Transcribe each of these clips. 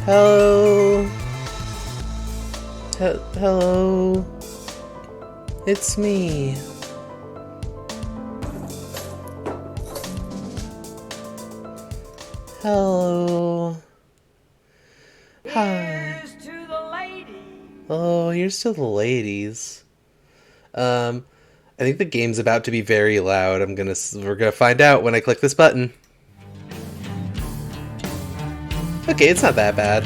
Hello. Hello. It's me. Hello. Hi. Here's to the ladies. Oh, here's to the ladies. I think the game's about to be very loud. We're gonna find out when I click this button. Okay, it's not that bad.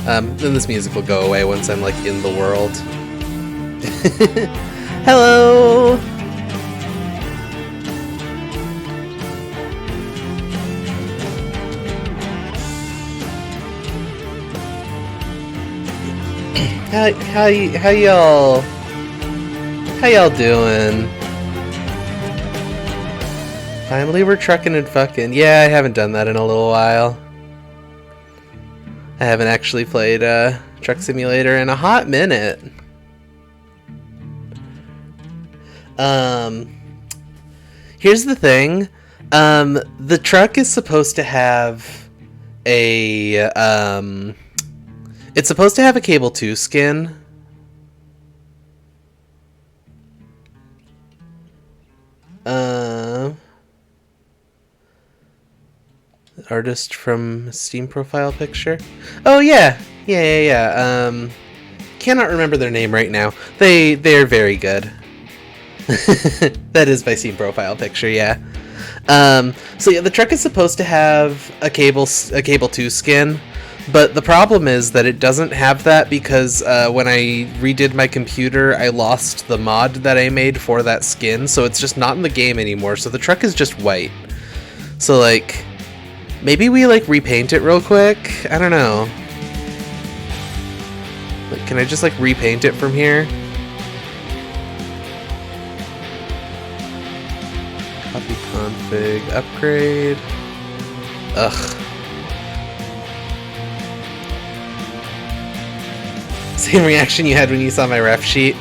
Then this music will go away once I'm like in the world. Hello. How y'all doing? Finally, we're trucking and fucking. Yeah, I haven't done that in a little while. I haven't actually played Truck Simulator in a hot minute. Here's the thing. The truck is supposed to have a it's supposed to have a Cable 2 skin. Artist from Steam profile picture. Oh yeah. Cannot remember their name right now. They're very good. That is by Steam profile picture, yeah. So yeah, the truck is supposed to have a Cable 2 skin, but the problem is that it doesn't have that because when I redid my computer, I lost the mod that I made for that skin, so it's just not in the game anymore. So the truck is just white. So like, maybe we like repaint it real quick. I don't know. Like, can I just like repaint it from here? Copy config, upgrade. Ugh. Same reaction you had when you saw my ref sheet?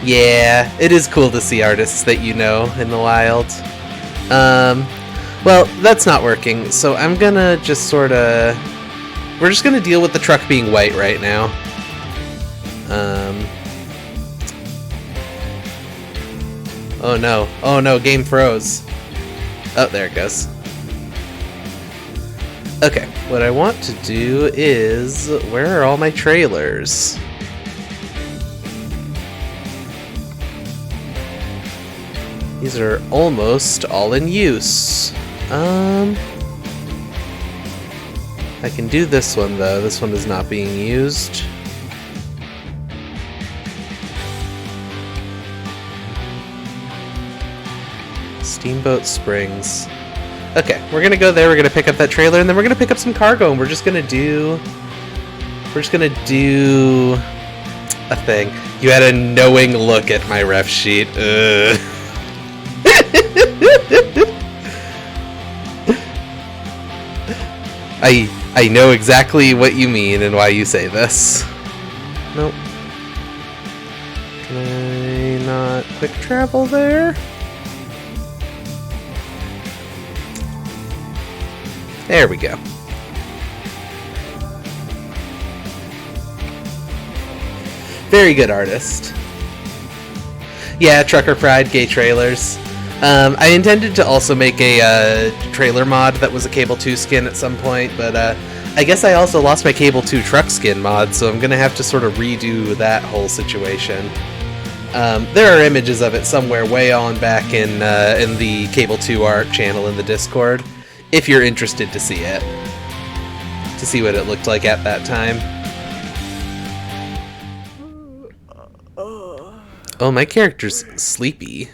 Yeah, it is cool to see artists that you know in the wild. Well, that's not working, so I'm gonna just sorta... We're just gonna deal with the truck being white right now. Oh no, game froze. Oh, there it goes. Okay, what I want to do is... Where are all my trailers? These are almost all in use. I can do this one, though. This one is not being used. Steamboat Springs. Okay, we're gonna go there, we're gonna pick up that trailer, and then we're gonna pick up some cargo, and we're just gonna do a thing. You had a knowing look at my ref sheet. Ugh. I know exactly what you mean and why you say this. Nope. Can I not quick travel there? There we go. Very good artist. Yeah, Trucker Pride, gay trailers. I intended to also make a trailer mod that was a Cable 2 skin at some point, but I guess I also lost my Cable 2 truck skin mod, so I'm gonna have to sort of redo that whole situation. There are images of it somewhere way on back in the Cable 2 art channel in the Discord, if you're interested to see it. To see what it looked like at that time. Oh, my character's sleepy.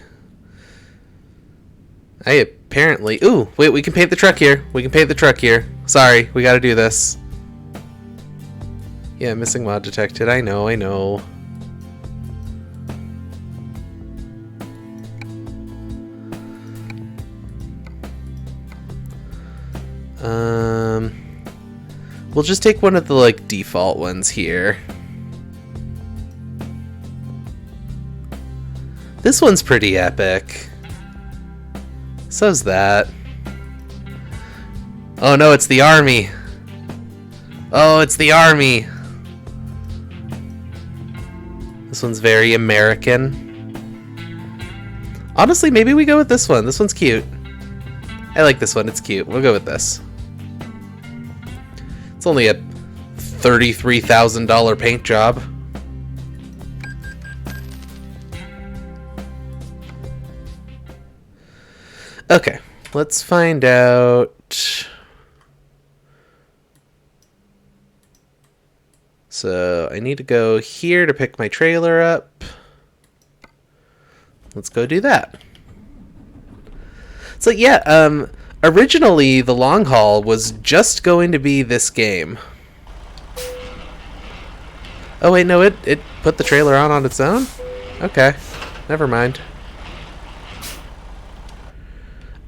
I apparently... Ooh, wait, we can paint the truck here. We can paint the truck here. Sorry, we gotta do this. Yeah, missing mod detected. I know. We'll just take one of the, like, default ones here. This one's pretty epic. So's that. Oh no, it's the army. Oh, it's the army. This one's very American. Honestly, maybe we go with this one. This one's cute. I like this one. It's cute. We'll go with this. It's only a $33,000 paint job. Okay, let's find out. So I need to go here to pick my trailer up. Let's go do that. So yeah, originally the long haul was just going to be this game. Oh wait, no, it put the trailer on its own? Okay, never mind.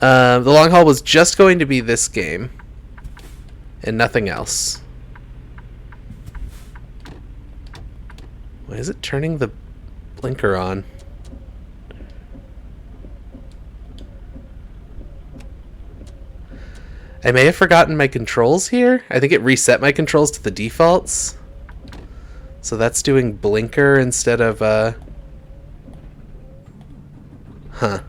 The long haul was just going to be this game and nothing else. Why is it turning the blinker on? I may have forgotten my controls here. I think it reset my controls to the defaults. So that's doing blinker instead of, Huh.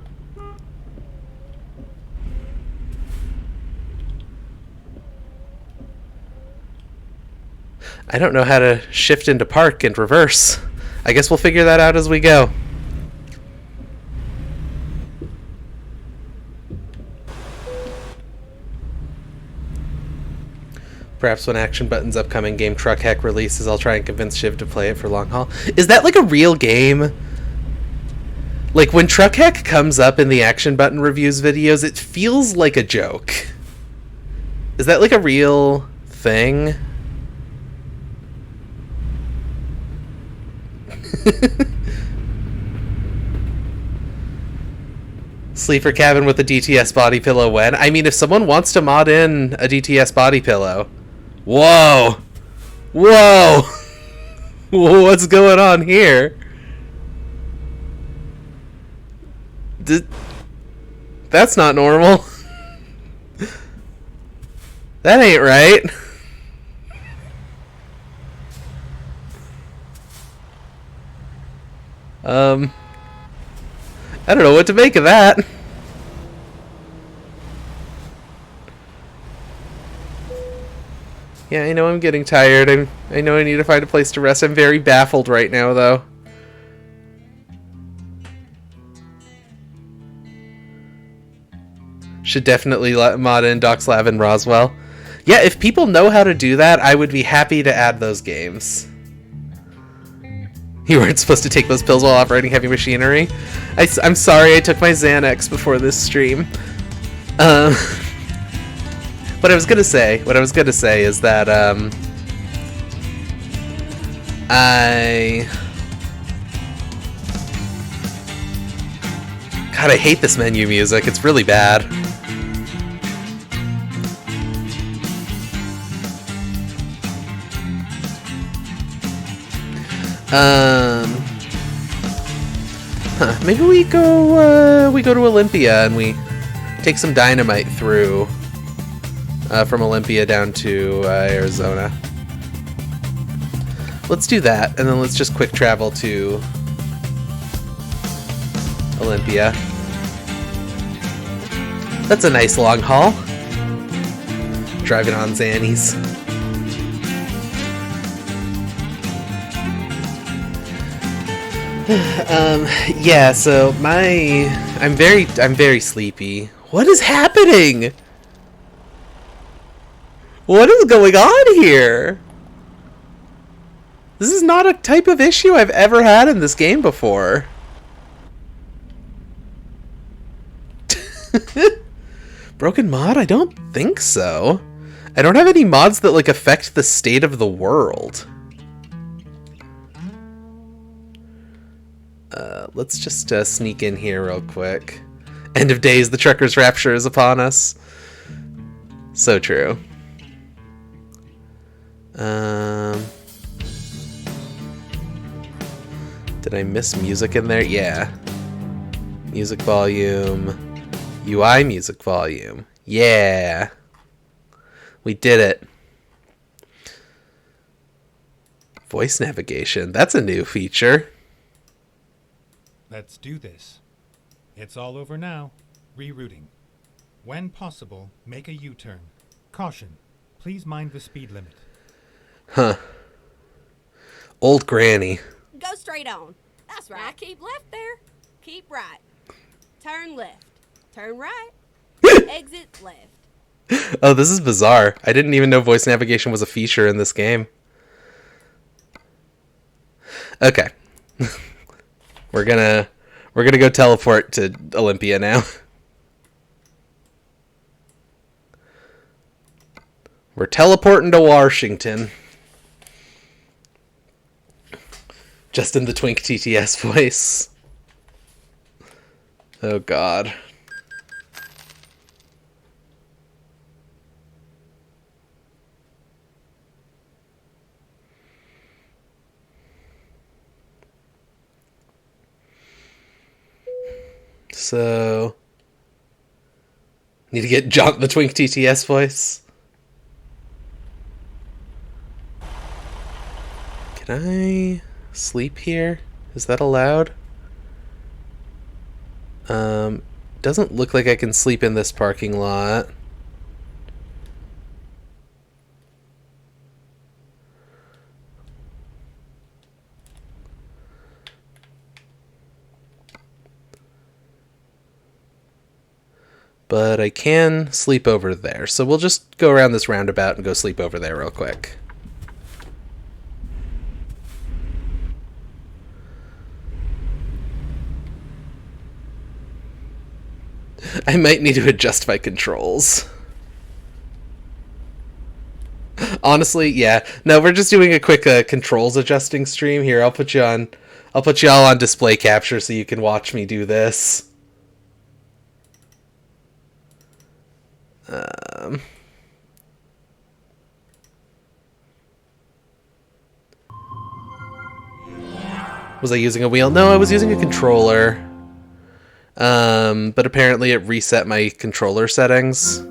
I don't know how to shift into park and reverse. I guess we'll figure that out as we go. Perhaps when Action Button's upcoming game Truck Heck releases, I'll try and convince Shiv to play it for long haul. Is that like a real game? Like when Truck Heck comes up in the Action Button reviews videos, it feels like a joke. Is that like a real thing? Sleeper cabin with a DTS body pillow when? I mean, if someone wants to mod in a DTS body pillow. Whoa! Whoa! What's going on here? That's not normal. That ain't right. I don't know what to make of that. Yeah, I know I'm getting tired. I know I need to find a place to rest. I'm very baffled right now, though. Should definitely mod in Doxlav and Roswell. Yeah, if people know how to do that, I would be happy to add those games. You weren't supposed to take those pills while operating heavy machinery. I'm sorry, I took my Xanax before this stream. What I was gonna say is that God, I hate this menu music. It's really bad. Maybe we go to Olympia and we take some dynamite through from Olympia down to Arizona. Let's do that, and then let's just quick travel to Olympia. That's a nice long haul. Driving on Xannies. Yeah, so I'm very sleepy. What is happening? What is going on here? This is not a type of issue I've ever had in this game before. Broken mod? I don't think so. I don't have any mods that like affect the state of the world. Let's just sneak in here real quick. End of days, the trucker's rapture is upon us. So true. Did I miss music in there? Yeah. Music volume. UI music volume. Yeah. We did it. Voice navigation. That's a new feature. Let's do this. It's all over now. Rerouting. When possible, make a U-turn. Caution. Please mind the speed limit. Huh. Old Granny. Go straight on. That's right. Now keep left there. Keep right. Turn left. Turn right. Exit left. Oh, this is bizarre. I didn't even know voice navigation was a feature in this game. Okay. We're gonna go teleport to Olympia now. We're teleporting to Washington. Just in the Twink TTS voice. Oh god. So, need to get John the Twink TTS voice. Can I sleep here? Is that allowed? Doesn't look like I can sleep in this parking lot. But I can sleep over there. So we'll just go around this roundabout and go sleep over there real quick. I might need to adjust my controls. Honestly, yeah. No, we're just doing a quick controls adjusting stream here. I'll put you all on display capture so you can watch me do this. Was I using a wheel? No, I was using a controller. But apparently it reset my controller settings.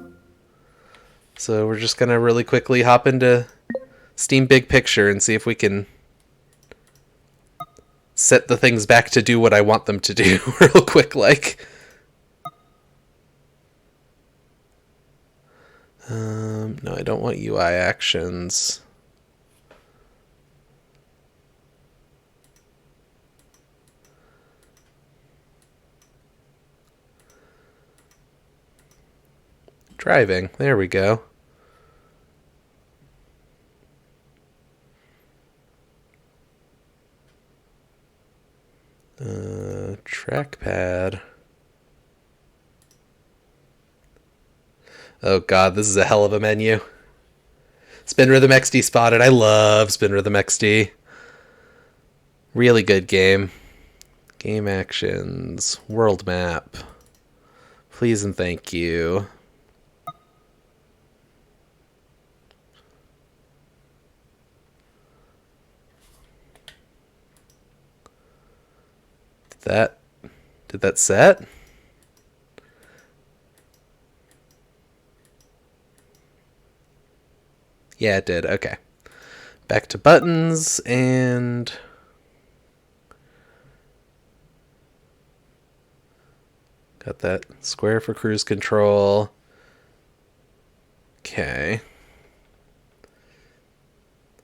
So we're just gonna really quickly hop into Steam Big Picture and see if we can set the things back to do what I want them to do real quick like. No, I don't want UI actions. Driving. There we go. Trackpad. Oh god, this is a hell of a menu. Spin Rhythm XD spotted. I love Spin Rhythm XD. Really good game. Game actions. World map. Please and thank you. Did that set? Yeah, it did. Okay. Back to buttons and got that square for cruise control. Okay.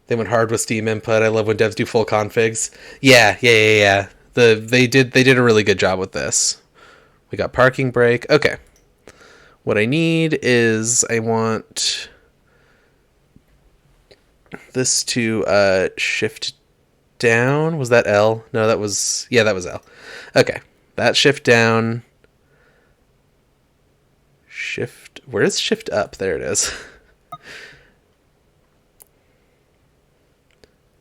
They went hard with Steam input. I love when devs do full configs. Yeah. They did a really good job with this. We got parking brake. Okay. What I need is I want this to shift down. Was that L? No, that was L. Okay. That shift down. Shift. Where is shift up? There it is.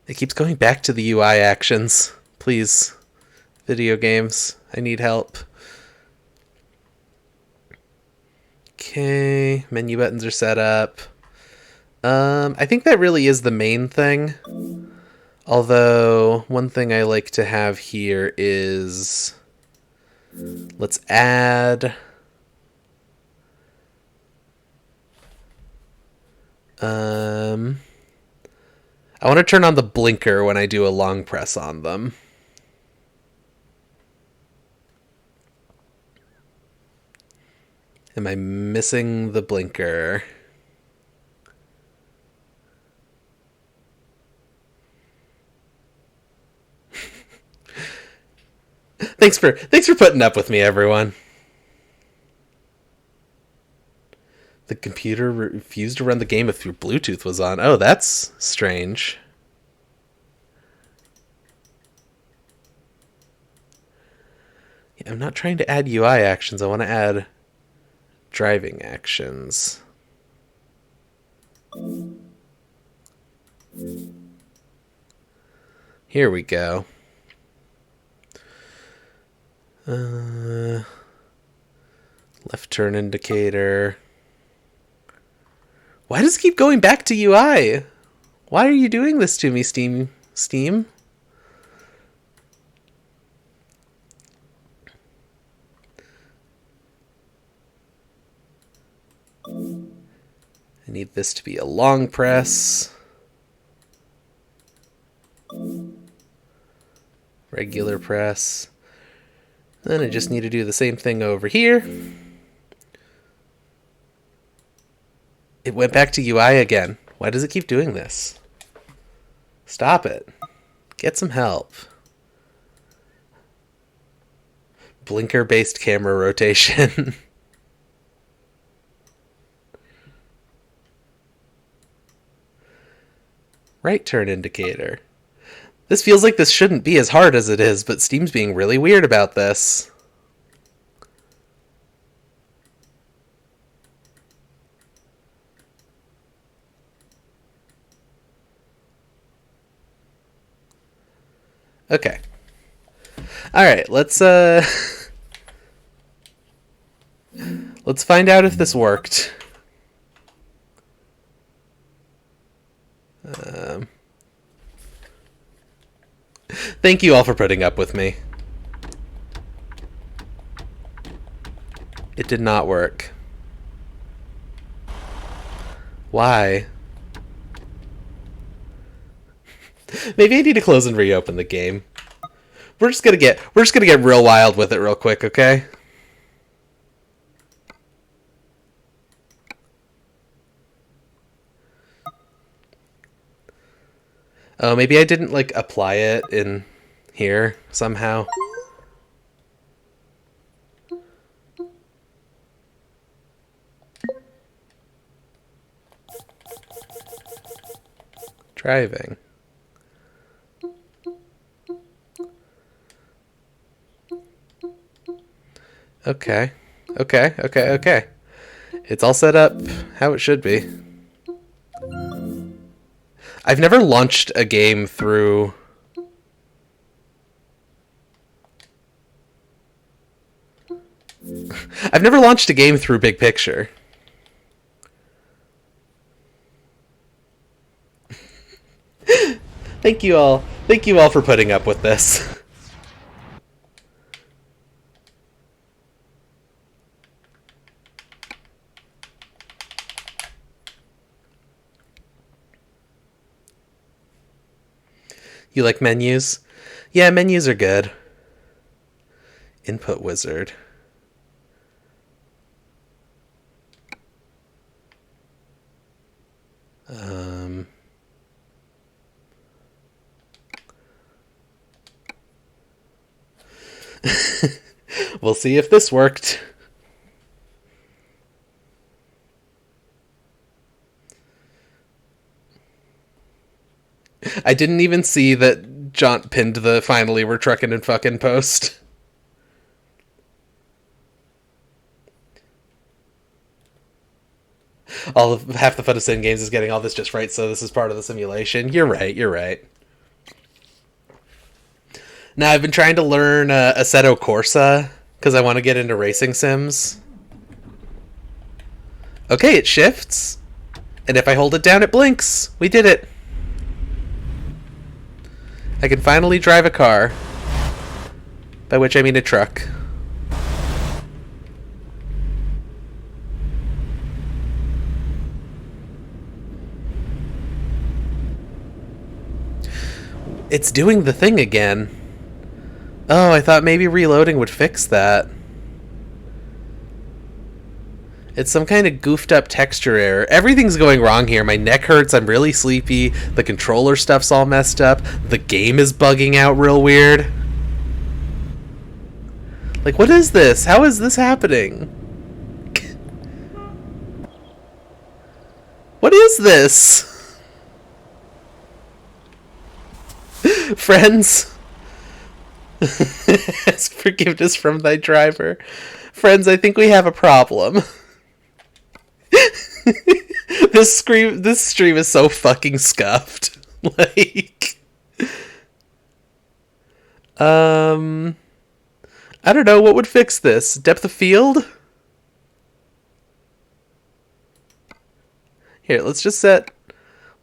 It keeps going back to the UI actions. Please. Video games. I need help. Okay. Menu buttons are set up. I think that really is the main thing. Although, one thing I like to have here is... Let's add... I want to turn on the blinker when I do a long press on them. Am I missing the blinker? Thanks for putting up with me, everyone. The computer refused to run the game if your Bluetooth was on. Oh, that's strange. Yeah, I'm not trying to add UI actions. I want to add driving actions. Here we go. Left turn indicator. Why does it keep going back to UI? Why are you doing this to me, Steam? I need this to be a long press. Regular press. Then I just need to do the same thing over here. It went back to UI again. Why does it keep doing this? Stop it. Get some help. Blinker-based camera rotation. Right turn indicator. This feels like this shouldn't be as hard as it is, but Steam's being really weird about this. Okay. Alright, let's find out if this worked. Thank you all for putting up with me. It did not work. Why? Maybe I need to close and reopen the game. We're just gonna get real wild with it real quick, okay? Oh, maybe I didn't, like, apply it in here somehow. Driving. Okay. Okay. It's all set up how it should be. I've never launched a game through... I've never launched a game through Big Picture. Thank you all for putting up with this. You like menus? Yeah, menus are good. Input wizard. We'll see if this worked. I didn't even see that Jaunt pinned the "finally we're trucking and fucking" post. Half the fun of Sim games is getting all this just right, so this is part of the simulation. You're right. Now, I've been trying to learn Assetto Corsa, because I want to get into racing sims. Okay, it shifts. And if I hold it down, it blinks. We did it. I can finally drive a car. By which I mean a truck. It's doing the thing again. Oh, I thought maybe reloading would fix that. It's some kind of goofed up texture error. Everything's going wrong here. My neck hurts. I'm really sleepy. The controller stuff's all messed up. The game is bugging out real weird. Like, what is this? How is this happening? What is this? Friends? Ask forgiveness from thy driver. Friends, I think we have a problem. This stream is so fucking scuffed. Like, I don't know what would fix this. Depth of field? Here, let's just set.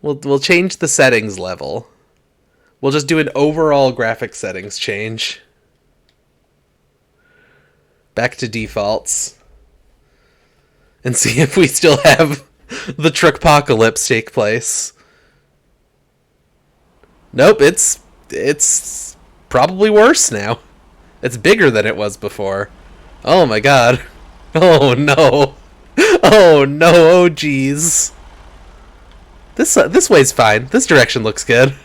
We'll change the settings level. We'll just do an overall graphic settings change. Back to defaults. And see if we still have the Truckpocalypse take place. Nope, it's probably worse now. It's bigger than it was before. Oh my god. Oh no. Oh no, oh geez. This way's fine. This direction looks good.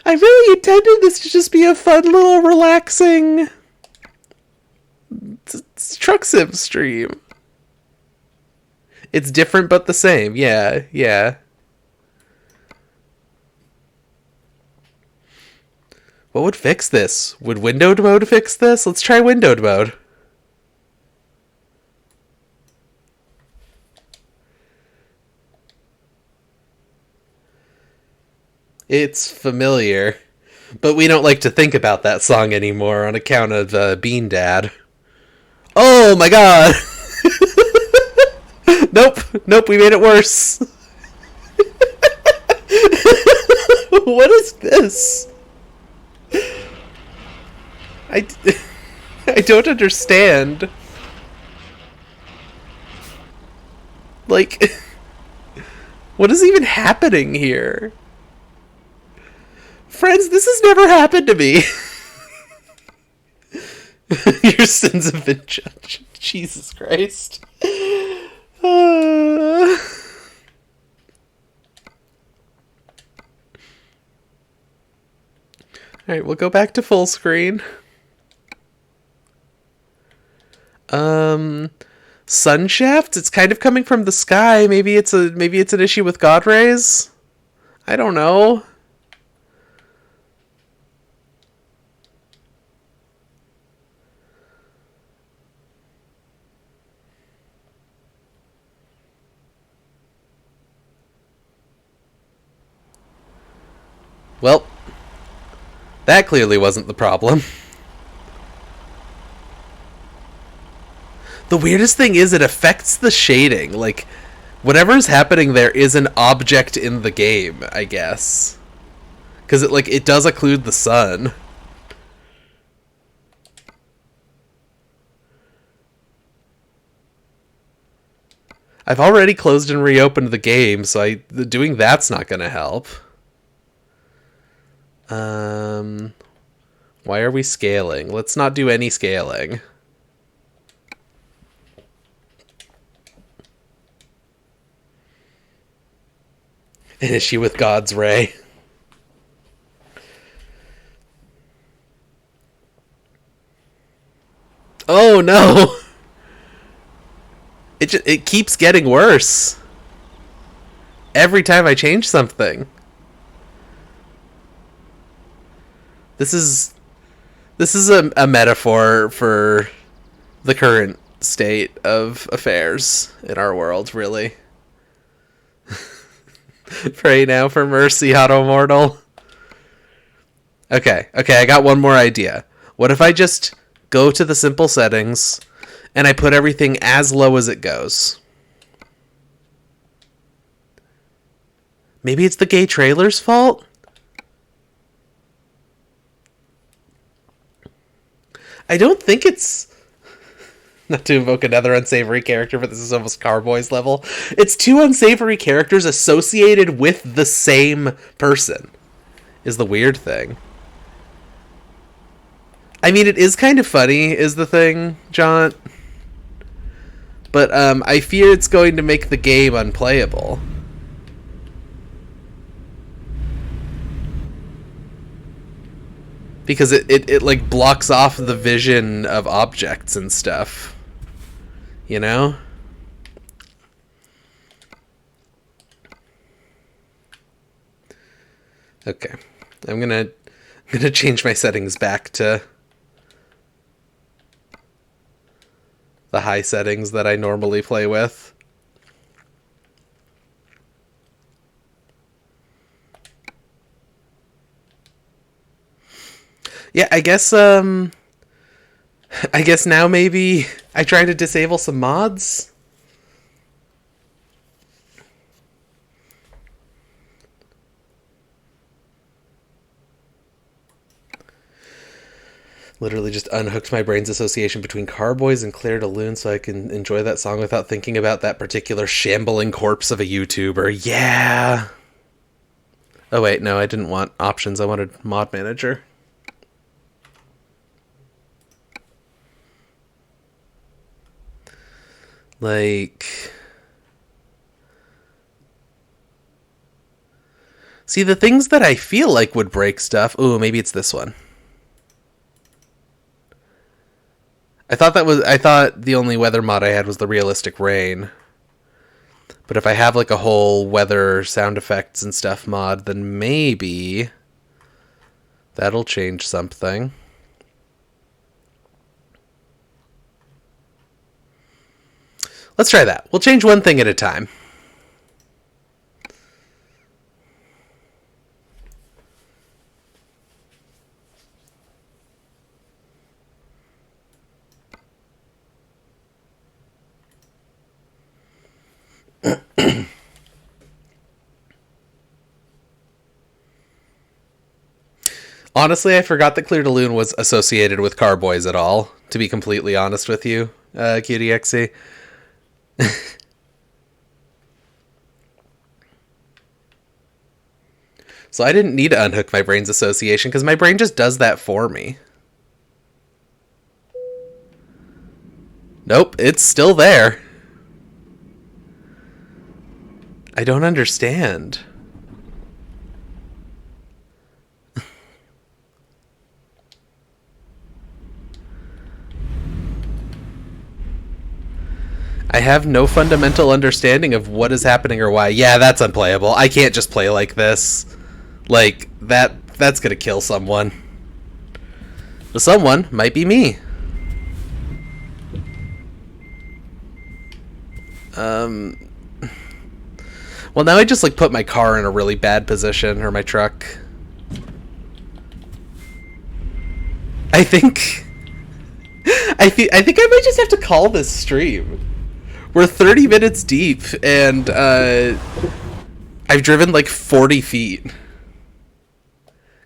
I really intended this to just be a fun little relaxing truck sim stream. It's different but the same. Yeah, yeah. What would fix this? Would windowed mode fix this? Let's try windowed mode. It's familiar, but we don't like to think about that song anymore on account of Bean Dad. Oh my god! Nope, nope, we made it worse. What is this? I don't understand. Like, what is even happening here? Friends, this has never happened to me. Your sins have been judged. Jesus Christ. Alright, we'll go back to full screen. Sunshaft? It's kind of coming from the sky. Maybe it's an issue with God rays? I don't know. Well, that clearly wasn't the problem. The weirdest thing is it affects the shading. Like, whatever's happening there is an object in the game, I guess. Because it does occlude the sun. I've already closed and reopened the game, so doing that's not going to help. Why are we scaling? Let's not do any scaling. An issue with God's ray. Oh no! It keeps getting worse. Every time I change something. This is a metaphor for the current state of affairs in our world, really. Pray now for mercy, Auto Mortal. Okay, I got one more idea. What if I just go to the simple settings and I put everything as low as it goes? Maybe it's the gay trailer's fault? I don't think it's... Not to invoke another unsavory character, but this is almost Carboys level. It's two unsavory characters associated with the same person, is the weird thing. I mean, it is kind of funny, is the thing, John. But I fear it's going to make the game unplayable. Because it like blocks off the vision of objects and stuff. You know? Okay. I'm gonna change my settings back to the high settings that I normally play with. Yeah, I guess now maybe I try to disable some mods. Literally just unhooked my brain's association between Carboys and Clair de Lune so I can enjoy that song without thinking about that particular shambling corpse of a YouTuber. Yeah. Oh wait, no, I didn't want options. I wanted mod manager. Like, see, the things that I feel like would break stuff. Ooh, maybe it's this one. I thought the only weather mod I had was the realistic rain. But if I have like a whole weather sound effects and stuff mod, then maybe that'll change something. Let's try that. We'll change one thing at a time. Honestly, I forgot that Clair de Lune was associated with Carboys at all, to be completely honest with you, QDXC. So I didn't need to unhook my brain's association, because my brain just does that for me. Nope, it's still there. I don't understand. I have no fundamental understanding of what is happening or why. Yeah, that's unplayable. I can't just play like this. Like, that's gonna kill someone. The someone might be me. Well, now I just, like, put my car in a really bad position, or my truck. I think I think I might just have to call this stream. We're 30 minutes deep, and I've driven like 40 feet.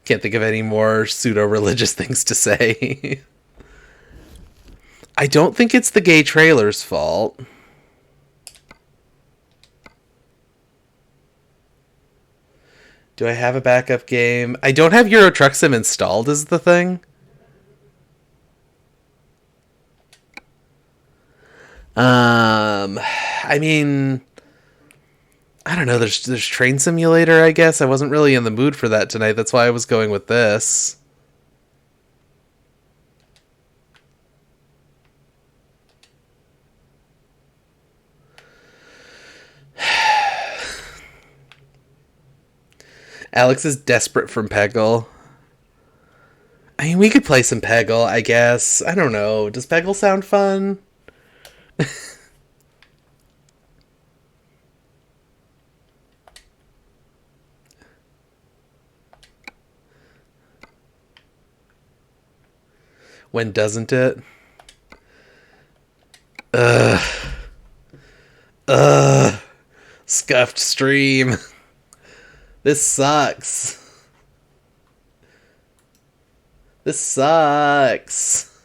Can't think of any more pseudo-religious things to say. I don't think it's the gay trailer's fault. Do I have a backup game? I don't have Euro Truck Sim installed, is the thing. I mean, I don't know, there's Train Simulator, I guess. I wasn't really in the mood for that tonight. That's why I was going with this. Alex is desperate from Peggle. I mean, we could play some Peggle, I guess. I don't know. Does Peggle sound fun? When doesn't it? Scuffed stream. This sucks. This sucks.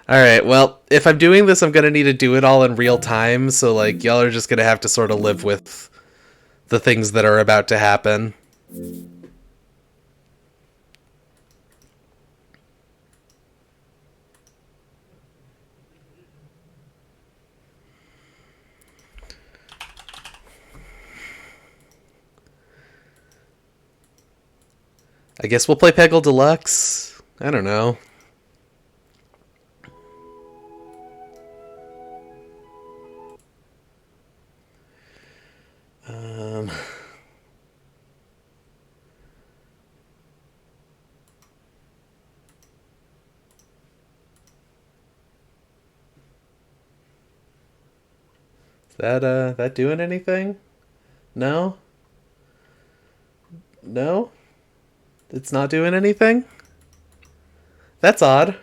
Alright, well, if I'm doing this, I'm gonna need to do it all in real time, so, like, y'all are just gonna have to sort of live with the things that are about to happen. I guess we'll play Peggle Deluxe. I don't know. Is that doing anything? No? No? It's not doing anything? That's odd.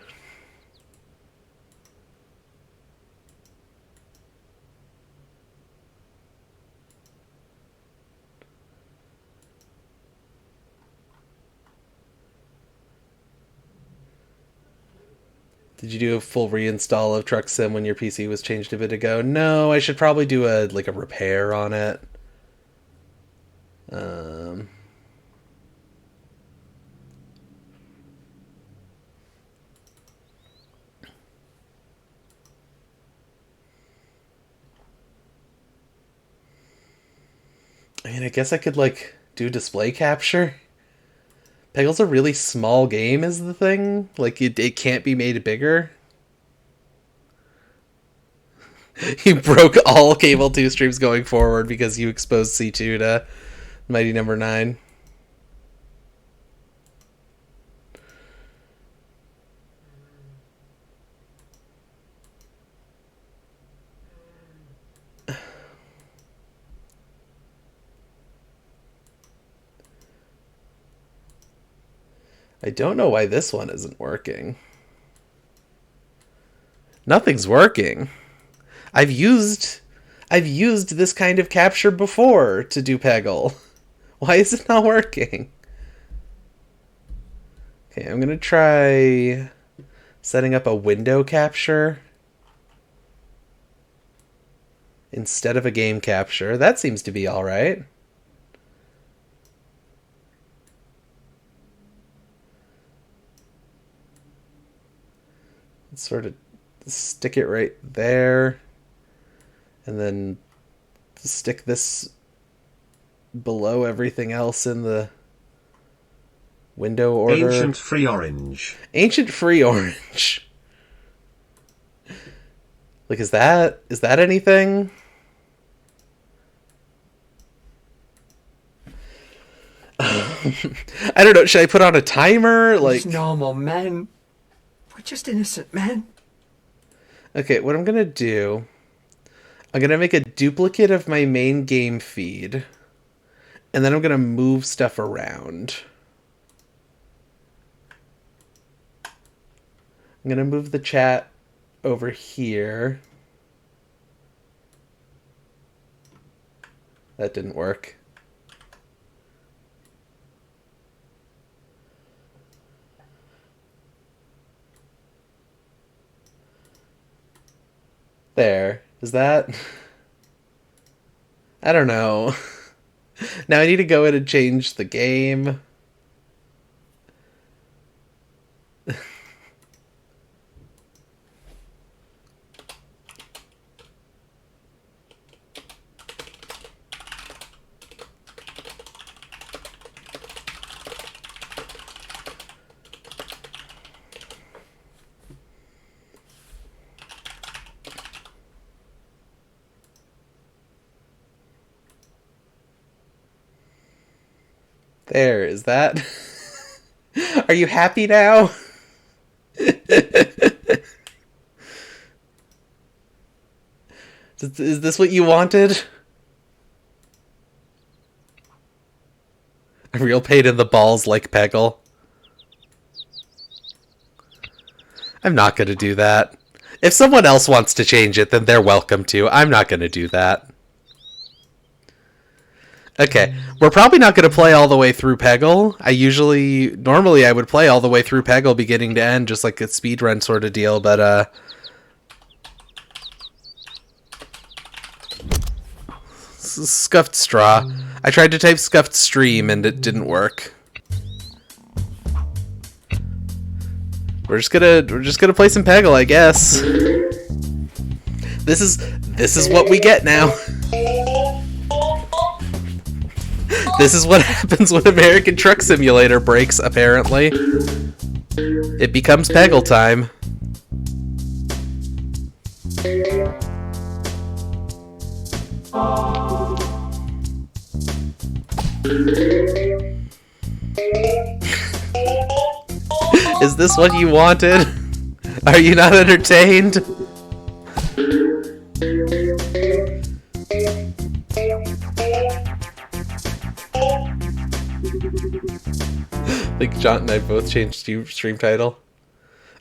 Did you do a full reinstall of Truck Sim when your PC was changed a bit ago? No, I should probably do a repair on it. I mean, I guess I could do display capture. Peggle's a really small game is the thing. Like, it can't be made bigger. You broke all Cable 2 streams going forward because you exposed C2 to Mighty Number 9. I don't know why this one isn't working. Nothing's working. I've used this kind of capture before to do Peggle. Why is it not working? Okay, I'm gonna try setting up a window capture instead of a game capture. That seems to be alright. Let's sort of stick it right there. And then stick this below everything else in the window order. Ancient Free Orange. Ancient Free Orange. Like, is that anything? I don't know. Should I put on a timer? It's normal, man. We're just innocent men. Okay, what I'm gonna do, I'm gonna make a duplicate of my main game feed, and then I'm gonna move stuff around. I'm gonna move the chat over here. That didn't work. There. Is that... I don't know. Now I need to go in and change the game. There, is that... Are you happy now? Is this what you wanted? A real pain in the balls like Peggle. I'm not gonna do that. If someone else wants to change it, then they're welcome to. I'm not gonna do that. Okay, we're probably not going to play all the way through Peggle. Normally I would play all the way through Peggle beginning to end, just like a speedrun sort of deal, but, Scuffed straw. I tried to type scuffed stream and it didn't work. We're just gonna play some Peggle, I guess. This is what we get now. This is what happens when American Truck Simulator breaks, apparently. It becomes Peggle time. Is this what you wanted? Are you not entertained? I think John and I both changed stream title.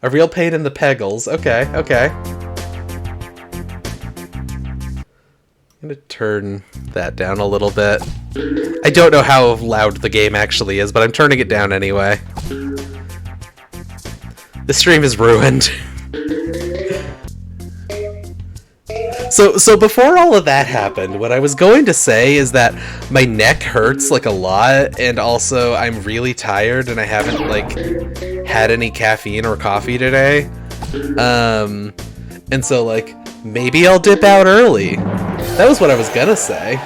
A real pain in the Peggles. Okay, okay. I'm gonna turn that down a little bit. I don't know how loud the game actually is, but I'm turning it down anyway. The stream is ruined. So before all of that happened, what I was going to say is that my neck hurts like a lot, and also I'm really tired and I haven't like had any caffeine or coffee today. And so like maybe I'll dip out early. That was what I was gonna say.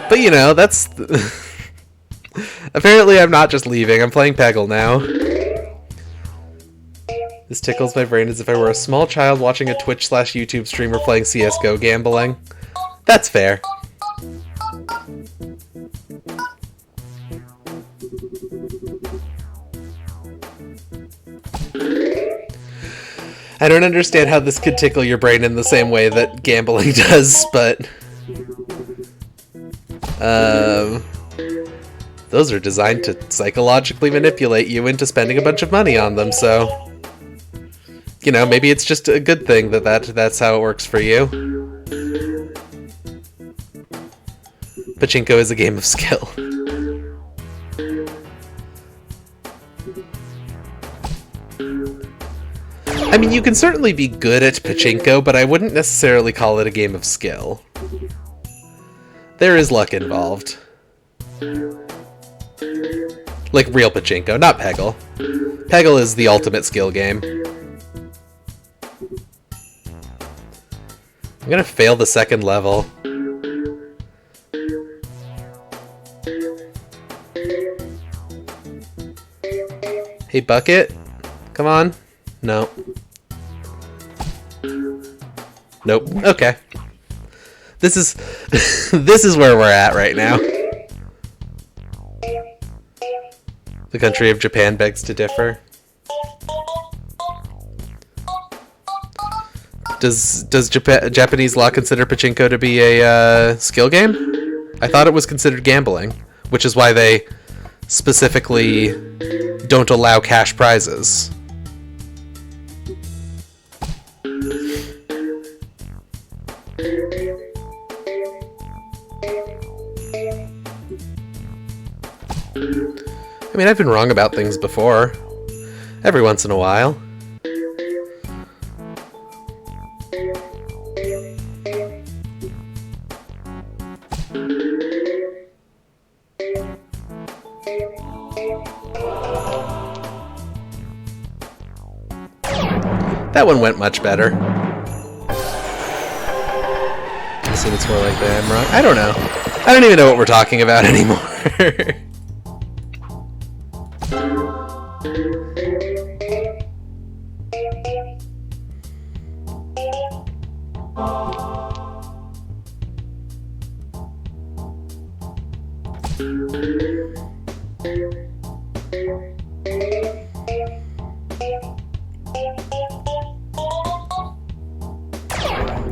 But you know, that's apparently I'm not just leaving, I'm playing Peggle now. This tickles my brain as if I were a small child watching a Twitch/YouTube streamer playing CSGO gambling. That's fair. I don't understand how this could tickle your brain in the same way that gambling does, but... those are designed to psychologically manipulate you into spending a bunch of money on them, so... You know, maybe it's just a good thing that's how it works for you. Pachinko is a game of skill. I mean, you can certainly be good at Pachinko, but I wouldn't necessarily call it a game of skill. There is luck involved. Like real Pachinko, not Peggle. Peggle is the ultimate skill game. I'm gonna fail the second level. Hey, Bucket? Come on. No. Nope. Okay. This is... this is where we're at right now. The country of Japan begs to differ. Does Japanese law consider Pachinko to be a skill game? I thought it was considered gambling, which is why they specifically don't allow cash prizes. I mean, I've been wrong about things before. Every once in a while. That one went much better. I assume it's more like that. I'm wrong. I don't know. I don't even know what we're talking about anymore.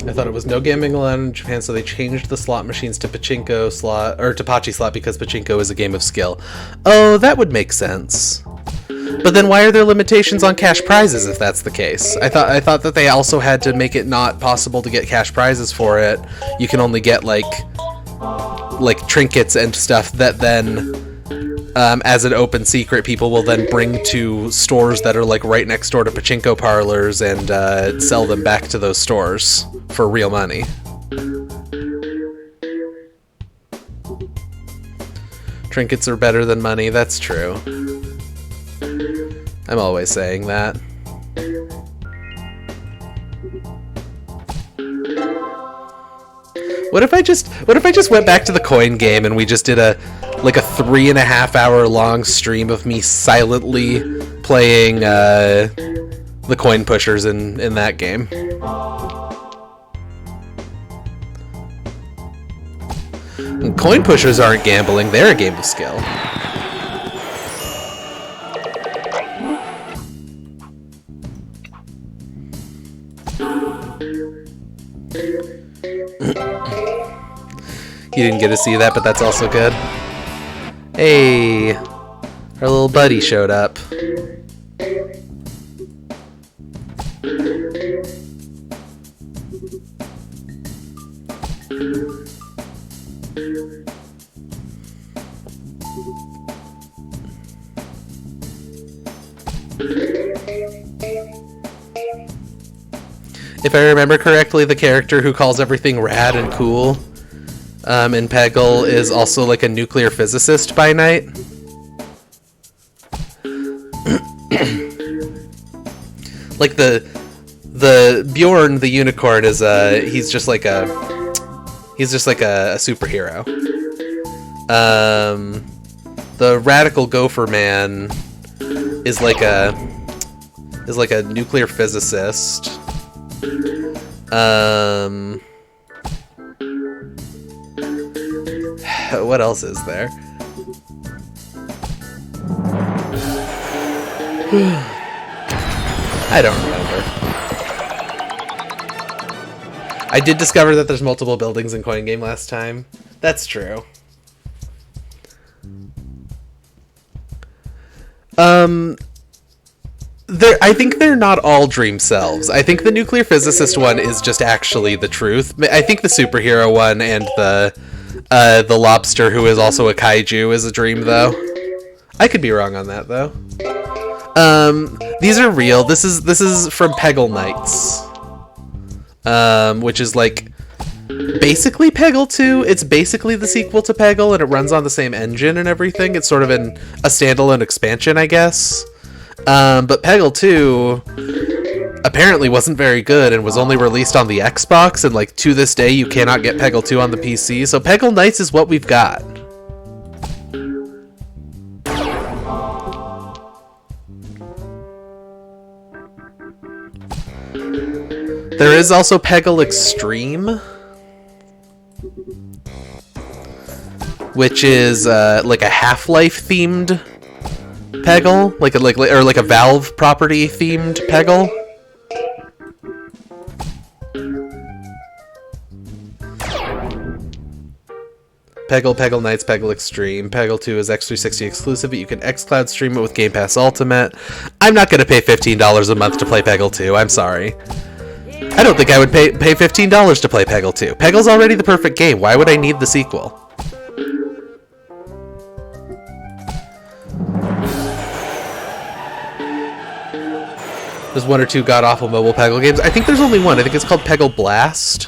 I thought it was no gambling allowed in Japan, so they changed the slot machines to Pachinko slot, or to Pachi slot, because Pachinko is a game of skill. Oh, that would make sense. But then why are there limitations on cash prizes if that's the case? I thought that they also had to make it not possible to get cash prizes for it. You can only get like trinkets and stuff that then as an open secret people will then bring to stores that are like right next door to pachinko parlors and sell them back to those stores for real money. Trinkets are better than money, that's true. I'm always saying that. What if I just went back to the coin game and we just did a 3.5 hour long stream of me silently playing the coin pushers in that game? And coin pushers aren't gambling, they're a game of skill. You didn't get to see that, but that's also good. Hey, our little buddy showed up. If I remember correctly, the character who calls everything rad and cool in Peggle is also like a nuclear physicist by night. Like the Bjorn the unicorn is he's just like a superhero. The radical gopher man is like a nuclear physicist. What else is there? I don't remember. I did discover that there's multiple buildings in Coin Game last time. That's true. I think they're not all dream selves. I think the nuclear physicist one is just actually the truth. I think the superhero one and the lobster who is also a kaiju is a dream, though. I could be wrong on that, though. These are real. This is from Peggle Knights, which is like basically Peggle 2. It's basically the sequel to Peggle, and it runs on the same engine and everything. It's sort of a standalone expansion, I guess. But Peggle 2 apparently wasn't very good and was only released on the Xbox, and like to this day you cannot get Peggle 2 on the PC. So Peggle Knights is what we've got. There is also Peggle Extreme, which is like a Half-Life themed Peggle, like a Valve property themed Peggle. Peggle Knights, Peggle Extreme. Peggle 2 is X360 exclusive, but you can xCloud stream it with Game Pass Ultimate. I'm not going to pay $15 a month to play Peggle 2, I'm sorry. I don't think I would pay $15 to play Peggle 2. Peggle's already the perfect game, why would I need the sequel? There's one or two god-awful mobile Peggle games. I think there's only one. I think it's called Peggle Blast.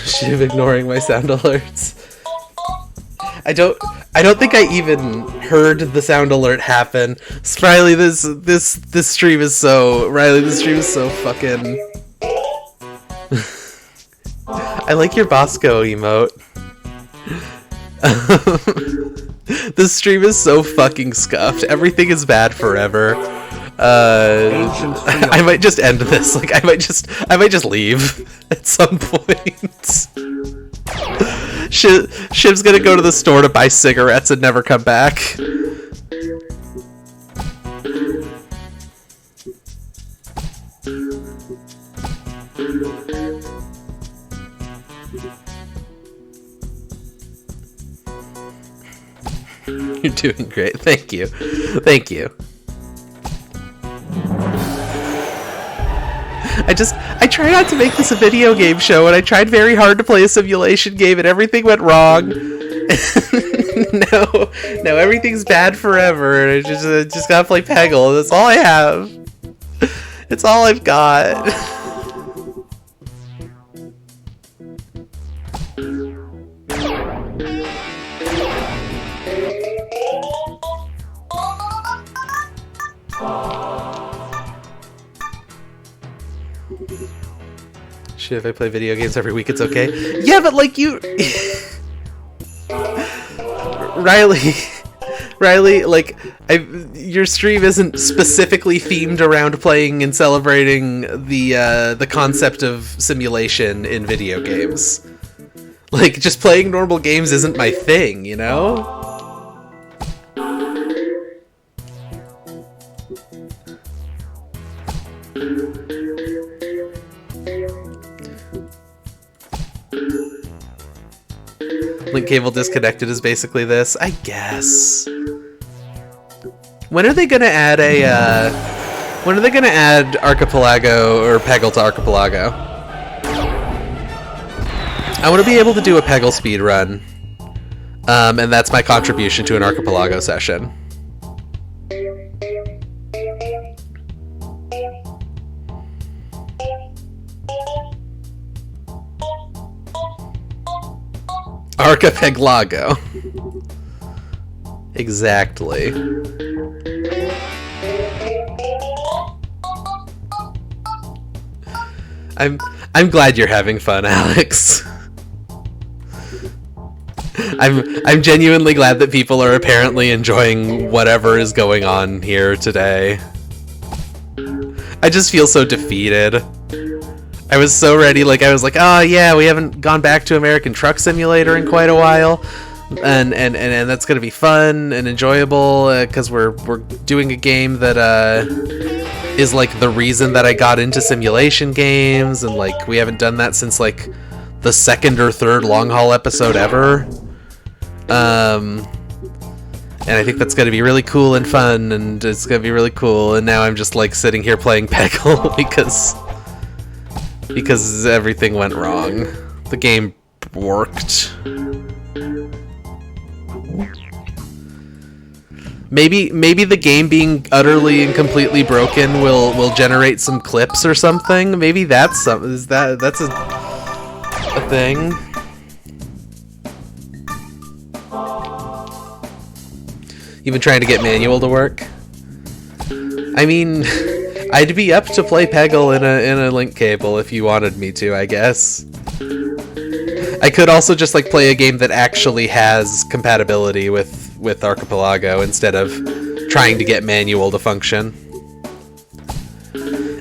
She's ignoring my sound alerts. I don't think I even heard the sound alert happen. Riley, this stream is so fucking. I like your Bosco emote. This stream is so fucking scuffed. Everything is bad forever. I might just end this. Like I might just leave at some point. Shiv's gonna go to the store to buy cigarettes and never come back. You're doing great. Thank you. Thank you. I try not to make this a video game show, and I tried very hard to play a simulation game, and everything went wrong. No, everything's bad forever, and I just gotta play Peggle. That's all I have. It's all I've got. Shit, if I play video games every week, it's okay. Yeah, but like you... Riley, like, your stream isn't specifically themed around playing and celebrating the concept of simulation in video games. Like, just playing normal games isn't my thing, you know? Link cable disconnected is basically this, I guess. When are they gonna add Archipelago or Peggle to Archipelago? I want to be able to do a Peggle speedrun, and that's my contribution to an Archipelago session. Archipelago. Exactly. I'm glad you're having fun, Alex. I'm genuinely glad that people are apparently enjoying whatever is going on here today. I just feel so defeated. I was so ready, like I was like, oh yeah, we haven't gone back to American Truck Simulator in quite a while, and that's gonna be fun and enjoyable because we're doing a game that is like the reason that I got into simulation games, and like we haven't done that since like the second or third long haul episode ever. And I think that's gonna be really cool and fun, and it's gonna be really cool. And now I'm just like sitting here playing Peggle because everything went wrong. The game worked. Maybe the game being utterly and completely broken will generate some clips or something. Maybe that's something. That's a thing. You've been trying to get manual to work? I mean, I'd be up to play Peggle in a link cable if you wanted me to, I guess. I could also just like play a game that actually has compatibility with Archipelago instead of trying to get manual to function.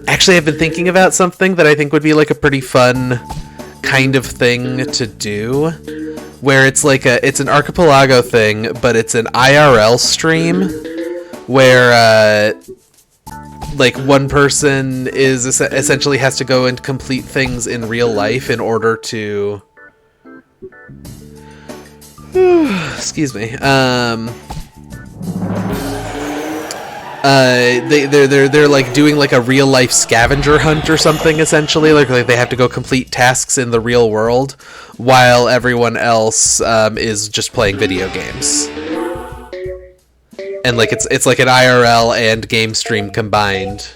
Actually, I've been thinking about something that I think would be like a pretty fun kind of thing to do, where it's like it's an Archipelago thing, but it's an IRL stream where like one person is essentially has to go and complete things in real life in order to excuse me. They're like doing like a real life scavenger hunt or something, essentially. Like they have to go complete tasks in the real world while everyone else is just playing video games. And like it's like an IRL and game stream combined.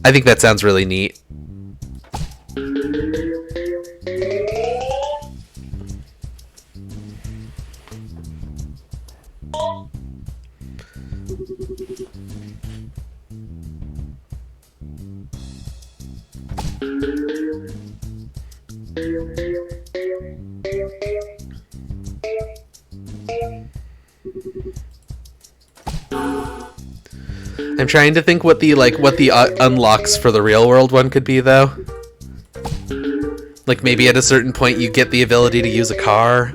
I think that sounds really neat. I'm trying to think what the unlocks for the real world one could be, though. Like, maybe at a certain point you get the ability to use a car.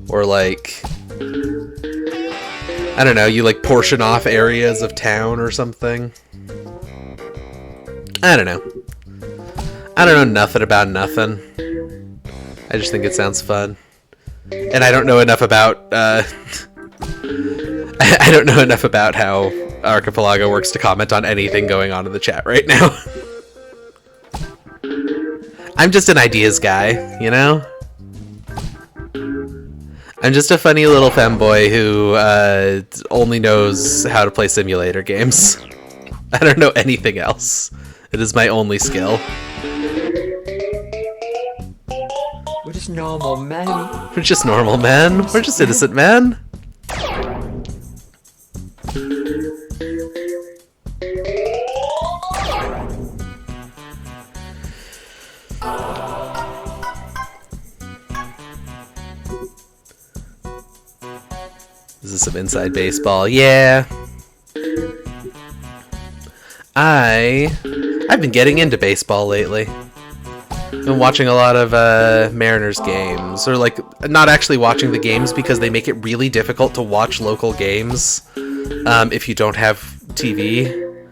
Or, like... I don't know, you, like, portion off areas of town or something. I don't know. I don't know nothing about nothing. I just think it sounds fun. And I don't know enough about, I don't know enough about how Archipelago works to comment on anything going on in the chat right now. I'm just an ideas guy, you know? I'm just a funny little femboy who only knows how to play simulator games. I don't know anything else. It is my only skill. We're just normal men. We're just normal men. We're just innocent men. This is some inside baseball. Yeah. I've been getting into baseball lately. I've been watching a lot of Mariners games, or like not actually watching the games because they make it really difficult to watch local games if you don't have TV.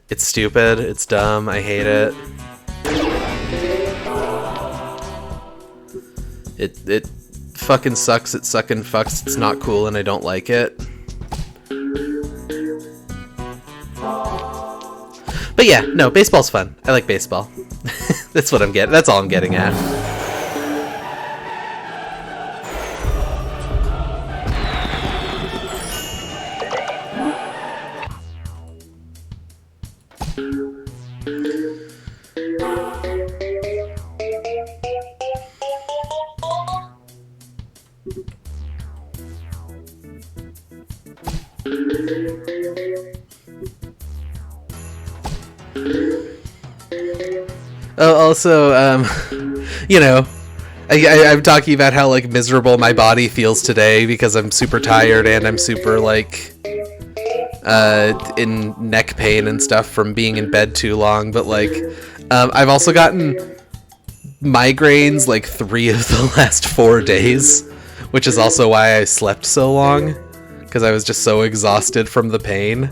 It's stupid. It's dumb. I hate it. It fucking sucks. It sucking fucks. It's not cool, and I don't like it. But yeah, no, baseball's fun. I like baseball. That's what I'm getting. That's all I'm getting at. Oh, also, you know, I'm talking about how, like, miserable my body feels today because I'm super tired and I'm super, like, in neck pain and stuff from being in bed too long, but, like, I've also gotten migraines, like, 3 of the last 4 days, which is also why I slept so long, because I was just so exhausted from the pain.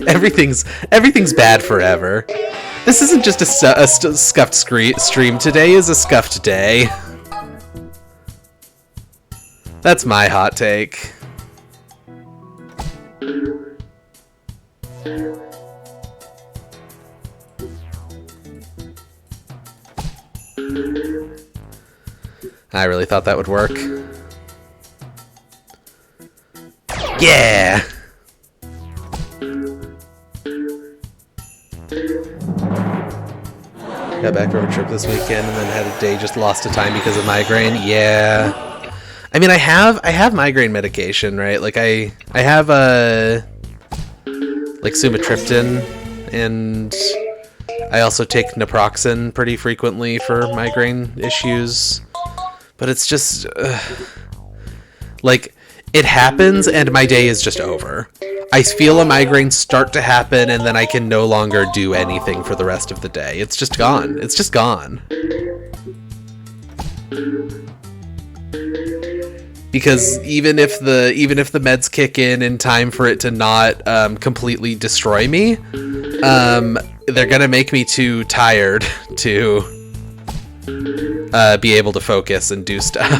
Everything's bad forever. This isn't just a scuffed stream. Today is a scuffed day. That's my hot take. I really thought that would work. Yeah! Got back from a trip this weekend and then had a day just lost to time because of migraine. Yeah. I mean, I have migraine medication, right? Like I have like sumatriptan, and I also take naproxen pretty frequently for migraine issues. But it's just like it happens and my day is just over. I feel a migraine start to happen and then I can no longer do anything for the rest of the day. It's just gone. It's just gone. Because even if the meds kick in time for it to not completely destroy me, they're gonna make me too tired to be able to focus and do stuff.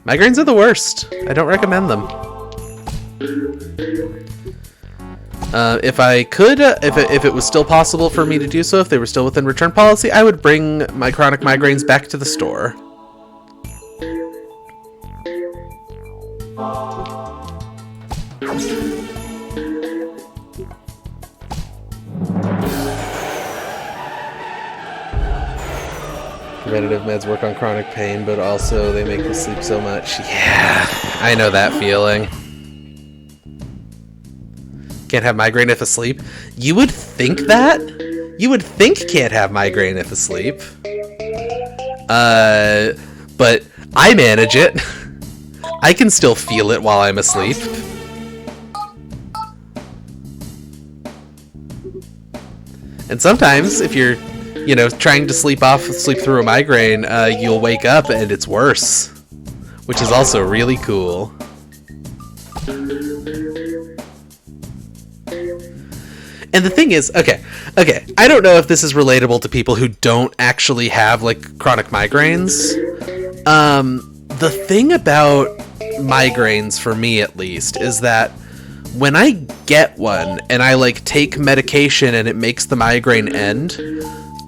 Migraines are the worst. I don't recommend them. If I could, if it was still possible for me to do so, if they were still within return policy, I would bring my chronic migraines back to the store. Preventative meds work on chronic pain, but also they make me sleep so much. Yeah, I know that feeling. Can't have migraine if asleep. You would think that? You would think can't have migraine if asleep. But I manage it. I can still feel it while I'm asleep. And sometimes, if you're, trying to sleep through a migraine, you'll wake up and it's worse, which is also really cool. And the thing is, okay, I don't know if this is relatable to people who don't actually have, like, chronic migraines. The thing about migraines, for me at least, is that when I get one and I, like, take medication and it makes the migraine end,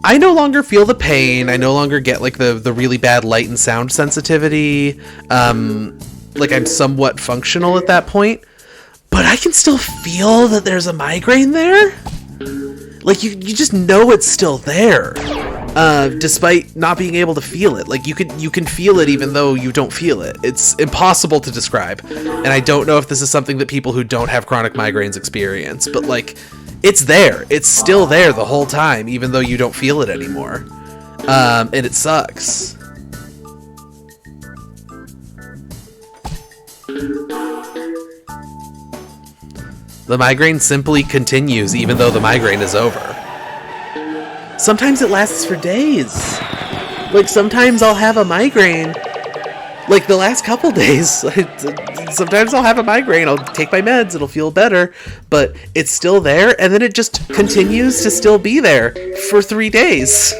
I no longer feel the pain. I no longer get, like, the really bad light and sound sensitivity. Like, I'm somewhat functional at that point. But I can still feel that there's a migraine there. Like, you just know it's still there, despite not being able to feel it. Like, you can feel it even though you don't feel it. It's impossible to describe. And I don't know if this is something that people who don't have chronic migraines experience, but, like, it's there. It's still there the whole time, even though you don't feel it anymore. And it sucks. The migraine simply continues even though the migraine is over. Sometimes it lasts for days. Like, sometimes I'll have a migraine. Like, the last couple days. Sometimes I'll have a migraine. I'll take my meds. It'll feel better. But it's still there, and then it just continues to still be there for 3 days.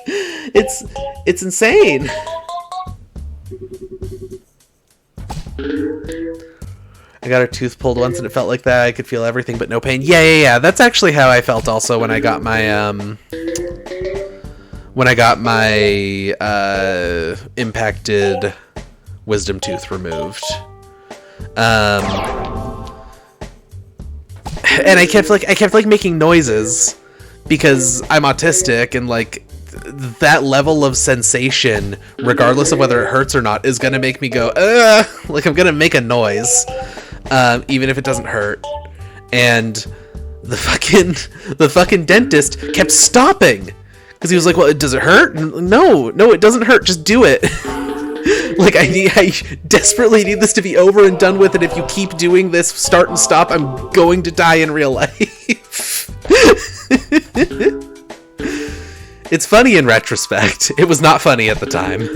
It's insane. I got a tooth pulled once and it felt like that. I could feel everything but no pain. Yeah. That's actually how I felt also when I got my impacted wisdom tooth removed. And I kept making noises because I'm autistic, and like that level of sensation, regardless of whether it hurts or not, is gonna make me go, like I'm gonna make a noise. Even if it doesn't hurt. And the fucking dentist kept stopping because he was like, well, does it hurt? No, it doesn't hurt. Just do it. Like, I desperately need this to be over and done with. And if you keep doing this, start and stop, I'm going to die in real life. It's funny in retrospect. It was not funny at the time.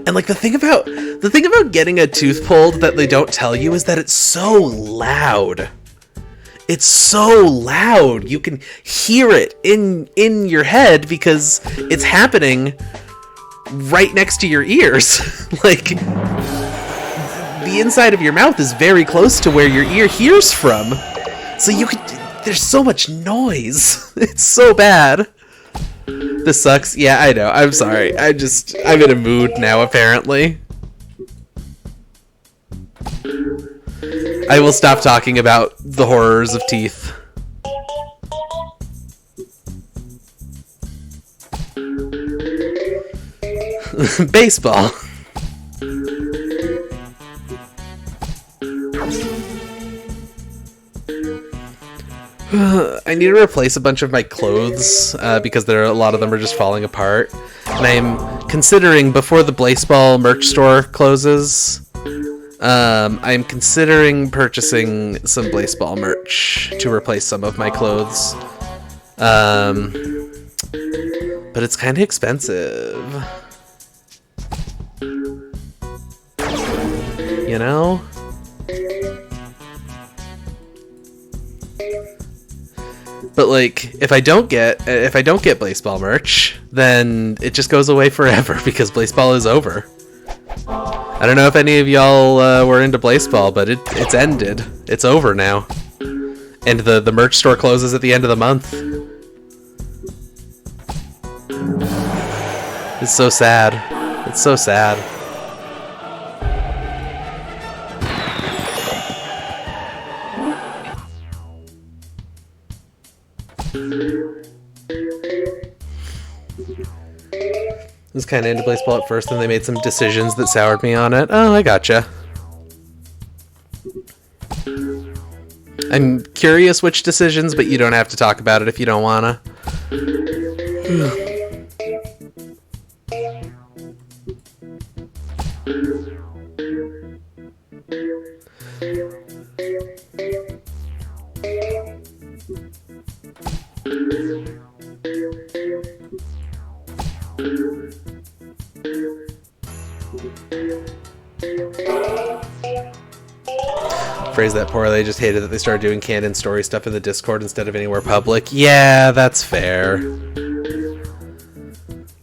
And like the thing about getting a tooth pulled that they don't tell you is that it's so loud. It's so loud. You can hear it in your head because it's happening right next to your ears. Like, the inside of your mouth is very close to where your ear hears from. So there's so much noise. It's so bad. This sucks. Yeah, I know. I'm sorry. I'm in a mood now, apparently. I will stop talking about the horrors of teeth. Baseball. I need to replace a bunch of my clothes because a lot of them are just falling apart. And I'm considering, before the Blaseball merch store closes, I'm considering purchasing some Blaseball merch to replace some of my clothes. But it's kind of expensive. You know? But like, if I don't get Blaseball merch, then it just goes away forever because Blaseball is over. I don't know if any of y'all were into Blaseball, but it's ended. It's over now, and the merch store closes at the end of the month. It's so sad. It's so sad. I was kind of into Blaseball at first, and they made some decisions that soured me on it. Oh, I gotcha. I'm curious which decisions, but you don't have to talk about it if you don't wanna. Phrase that poorly. I just hated that they started doing canon story stuff in the Discord instead of anywhere public. Yeah, that's fair.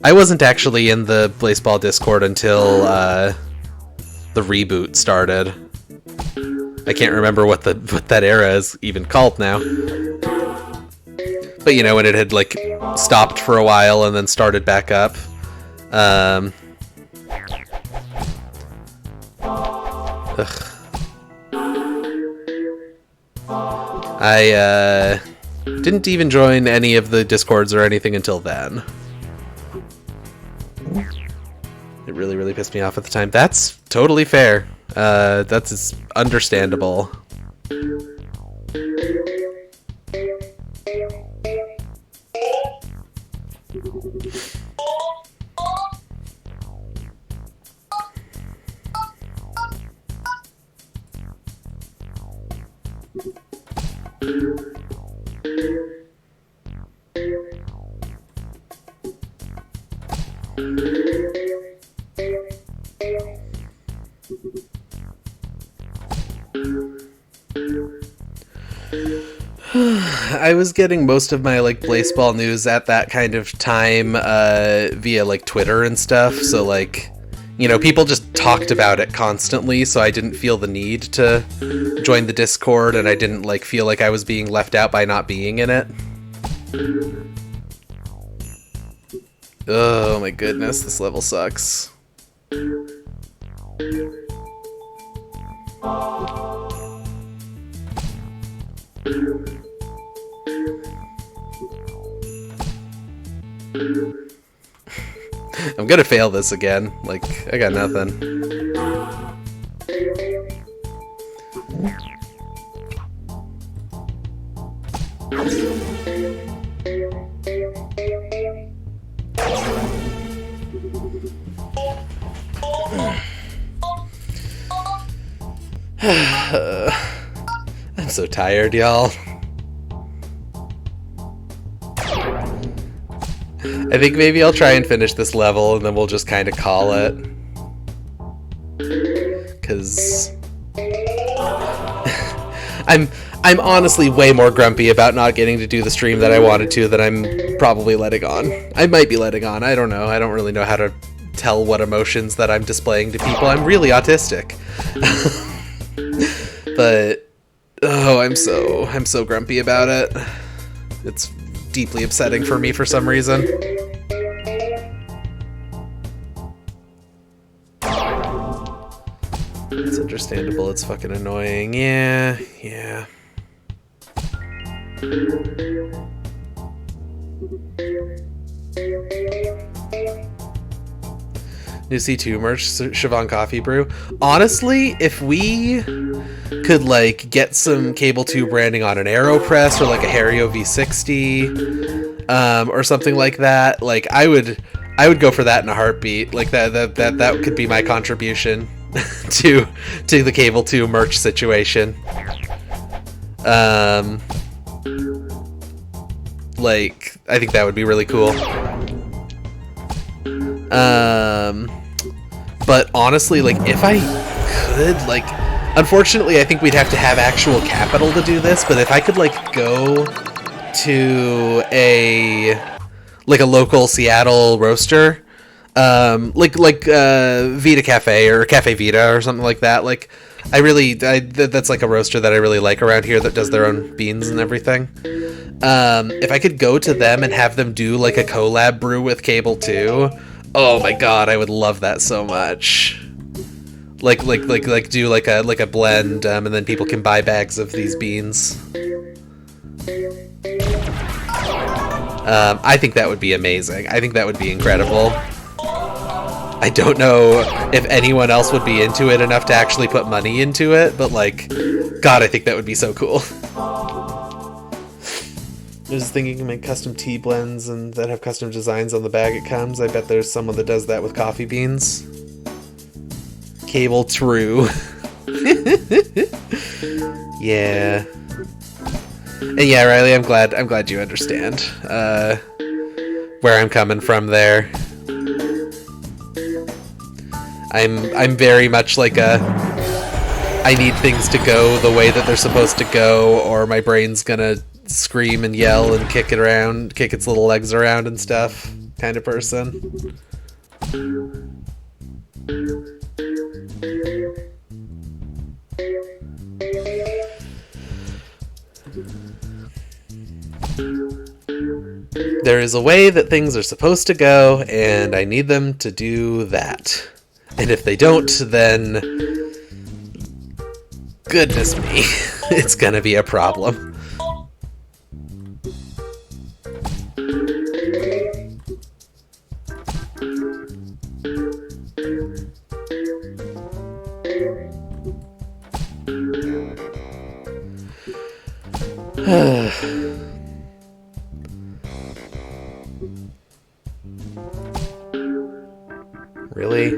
I wasn't actually in the Blaseball Discord until the reboot started. I can't remember what that era is even called now. But you know, when it had like stopped for a while and then started back up. Ugh. I didn't even join any of the Discords or anything until then. It really, really pissed me off at the time. That's totally fair. That's understandable. I was getting most of my like Blaseball news at that kind of time via like Twitter and stuff, so like, you know, people just talked about it constantly, so I didn't feel the need to join the Discord, and I didn't like feel like I was being left out by not being in it. Oh my goodness, this level sucks. I'm gonna fail this again. Like, I got nothing. I'm so tired, y'all. I think maybe I'll try and finish this level and then we'll just kind of call it. Because I'm honestly way more grumpy about not getting to do the stream that I wanted to than I'm probably letting on. I might be letting on. I don't know. I don't really know how to tell what emotions that I'm displaying to people. I'm really autistic. But oh, I'm so grumpy about it. It's deeply upsetting for me for some reason. It's understandable. It's fucking annoying. Yeah. New C2 merch, Siobhan Coffee Brew. Honestly, if we could like get some Cable 2 branding on an AeroPress or like a Hario V60 or something like that, like I would go for that in a heartbeat. Like that could be my contribution to the Cable 2 merch situation. Like I think that would be really cool. But honestly, like, if I could, like, unfortunately, I think we'd have to have actual capital to do this, but if I could, like, go to a local Seattle roaster, like Vita Cafe or Cafe Vita or something like that, like, that's like a roaster that I really like around here that does their own beans and everything. If I could go to them and have them do, like, a collab brew with Cable 2, oh my god, I would love that so much. Like do like a blend, and then people can buy bags of these beans. I think that would be amazing. I think that would be incredible. I don't know if anyone else would be into it enough to actually put money into it, but like, god, I think that would be so cool. I was thinking you can make custom tea blends and that have custom designs on the bag it comes. I bet there's someone that does that with coffee beans. Cable true. Yeah. And yeah, Riley, I'm glad you understand where I'm coming from there. I'm very much like a I need things to go the way that they're supposed to go, or my brain's gonna scream and yell and kick its little legs around and stuff kind of person. There is a way that things are supposed to go, and I need them to do that. And if they don't, then goodness me, it's gonna be a problem. Really?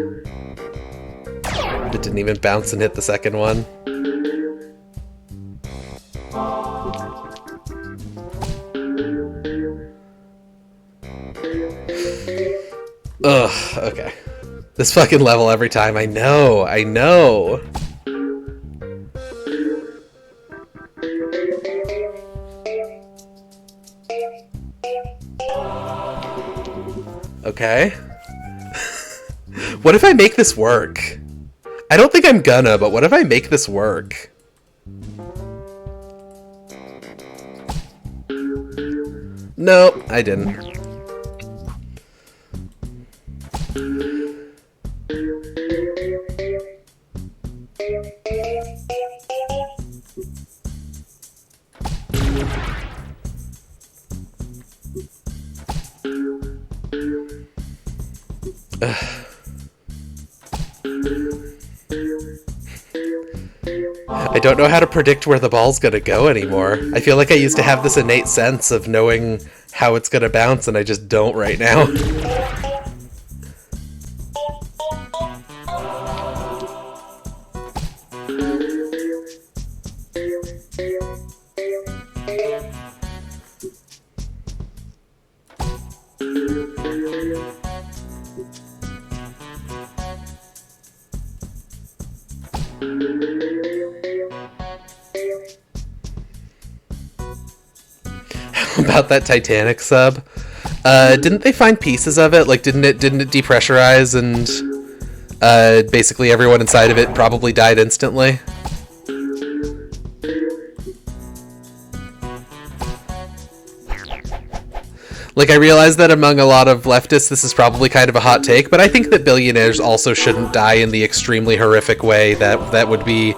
It didn't even bounce and hit the second one. Ugh, okay. This fucking level every time, I know. Okay. What if I make this work? I don't think I'm gonna, but what if I make this work? Nope, I didn't. I don't know how to predict where the ball's gonna go anymore. I feel like I used to have this innate sense of knowing how it's gonna bounce, and I just don't right now. About that Titanic sub, didn't they find pieces of it? Like, didn't it depressurize and basically everyone inside of it probably died instantly? Like, I realize that among a lot of leftists this is probably kind of a hot take, but I think that billionaires also shouldn't die in the extremely horrific way that would be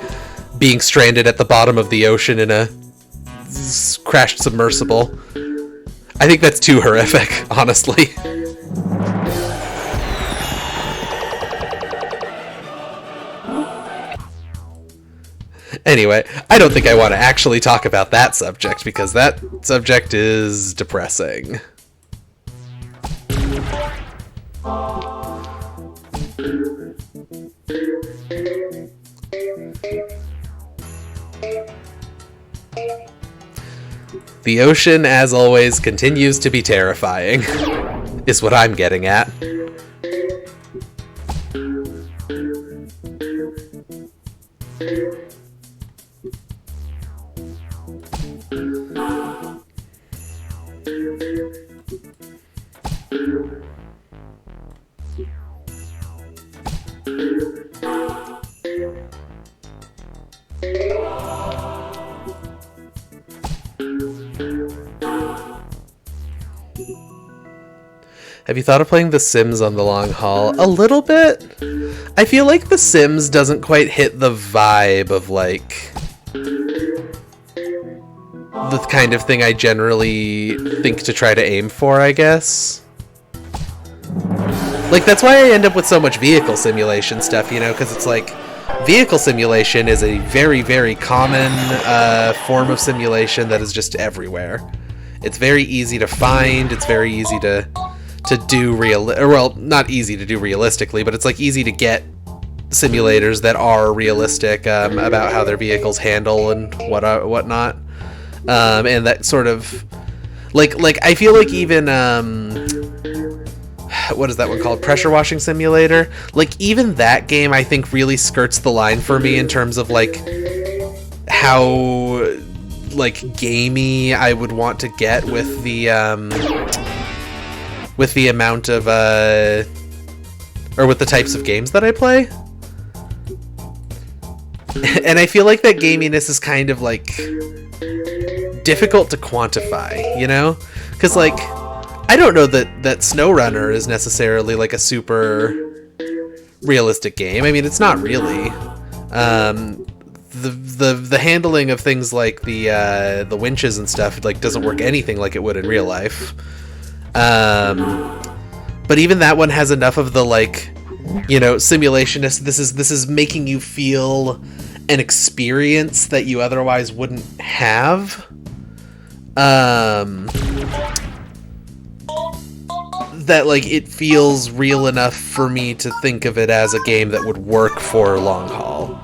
being stranded at the bottom of the ocean in a crashed submersible. I think that's too horrific, honestly. Anyway, I don't think I want to actually talk about that subject, because that subject is depressing. The ocean, as always, continues to be terrifying, is what I'm getting at. Have you thought of playing The Sims on the long haul? A little bit. I feel like The Sims doesn't quite hit the vibe of, like, the kind of thing I generally think to try to aim for, I guess. Like, that's why I end up with so much vehicle simulation stuff, you know, because it's like, vehicle simulation is a very, very common form of simulation that is just everywhere. It's very easy to find, it's very easy to do well, not easy to do realistically, but it's like easy to get simulators that are realistic about how their vehicles handle and whatnot. And that sort of like I feel like even what is that one called? Pressure Washing Simulator. Like, even that game, I think, really skirts the line for me in terms of, like, how, like, gamey I would want to get with the amount of, or with the types of games that I play. And I feel like that gaminess is kind of, like, difficult to quantify, you know? Because, like, I don't know that SnowRunner is necessarily, like, a super realistic game. I mean, it's not really. The handling of things like the winches and stuff, like, doesn't work anything like it would in real life. But even that one has enough of the, like, you know, simulationist. This is making you feel an experience that you otherwise wouldn't have. That, like, it feels real enough for me to think of it as a game that would work for long haul.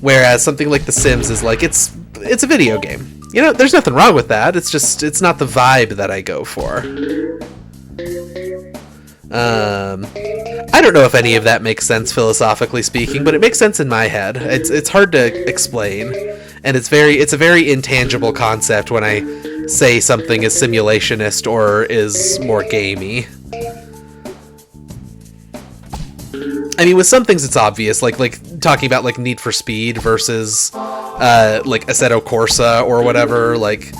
Whereas something like The Sims is like, it's a video game. You know, there's nothing wrong with that. It's just, it's not the vibe that I go for. I don't know if any of that makes sense philosophically speaking, but it makes sense in my head. It's hard to explain, and it's a very intangible concept when I say something is simulationist or is more gamey. I mean, with some things it's obvious, like talking about, like, Need for Speed versus like Assetto Corsa or whatever. Like,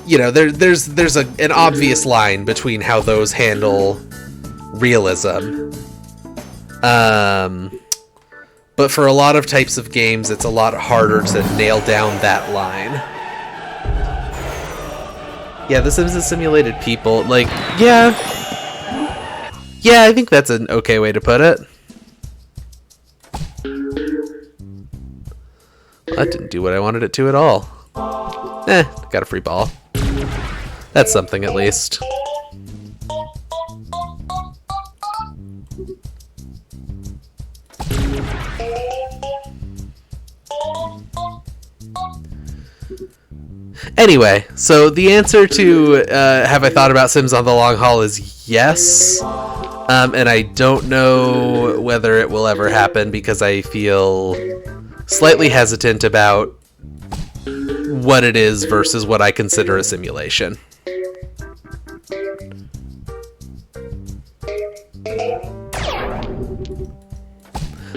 you know, there's an obvious line between how those handle realism. But for a lot of types of games, it's a lot harder to nail down that line. Yeah, The Sims is simulated people. Like, yeah, I think that's an okay way to put it. Well, that didn't do what I wanted it to at all. Got a free ball. That's something, at least. Anyway, so the answer to have I thought about Sims on the long haul is yes. And I don't know whether it will ever happen because I feel slightly hesitant about what it is versus what I consider a simulation.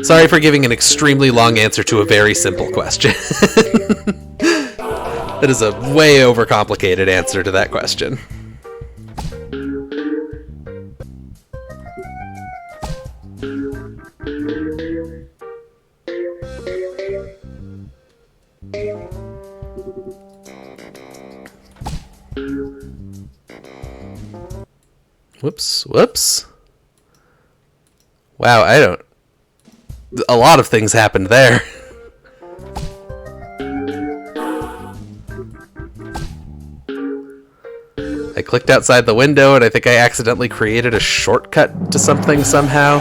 Sorry for giving an extremely long answer to a very simple question. That is a way overcomplicated answer to that question. Whoops. Wow, a lot of things happened there. I clicked outside the window and I think I accidentally created a shortcut to something somehow.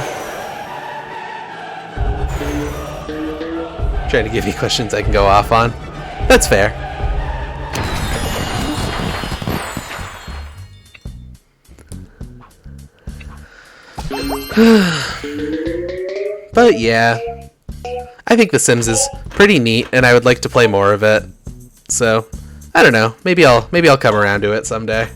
Trying to give you questions I can go off on. That's fair. But yeah, I think The Sims is pretty neat, and I would like to play more of it. So, I don't know. Maybe I'll come around to it someday.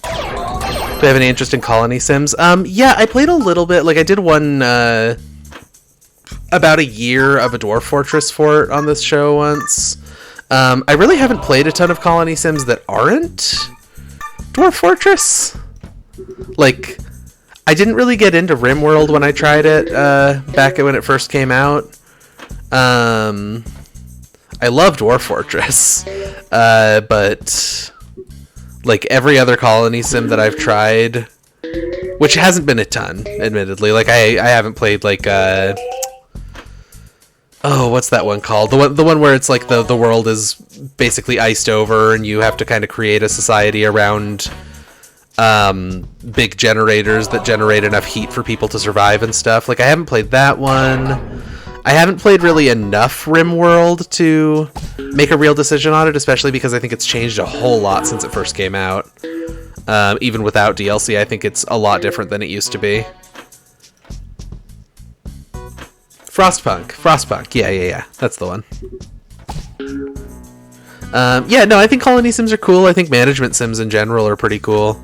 Do you have any interest in Colony Sims? Yeah, I played a little bit. Like, I did one about a year of a Dwarf Fortress fort on this show once. I really haven't played a ton of Colony Sims that aren't Dwarf Fortress. Like, I didn't really get into RimWorld when I tried it back when it first came out. I love Dwarf Fortress, but like every other Colony Sim that I've tried, which hasn't been a ton, admittedly. Like I haven't played like what's that one called? The one where it's like the world is basically iced over and you have to kind of create a society around big generators that generate enough heat for people to survive and stuff. Like, I haven't played that one. I haven't played really enough RimWorld to make a real decision on it, especially because I think it's changed a whole lot since it first came out. Even without DLC, I think it's a lot different than it used to be. Frostpunk, yeah, that's the one. Yeah, no, I think colony sims are cool. I think management sims in general are pretty cool.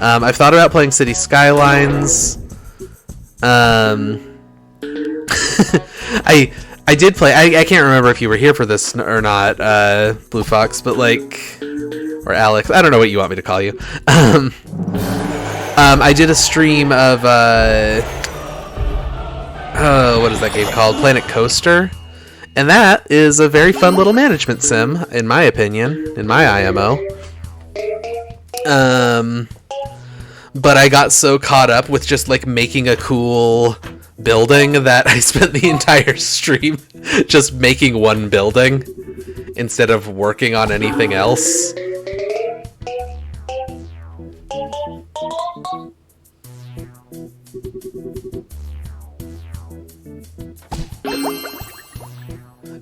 I've thought about playing City Skylines. I did play. I can't remember if you were here for this or not, Blue Fox, but like, or Alex. I don't know what you want me to call you. I did a stream of what is that game called? Planet Coaster, and that is a very fun little management sim, in my opinion, in my IMO. But I got so caught up with just like making a cool building that I spent the entire stream just making one building instead of working on anything else.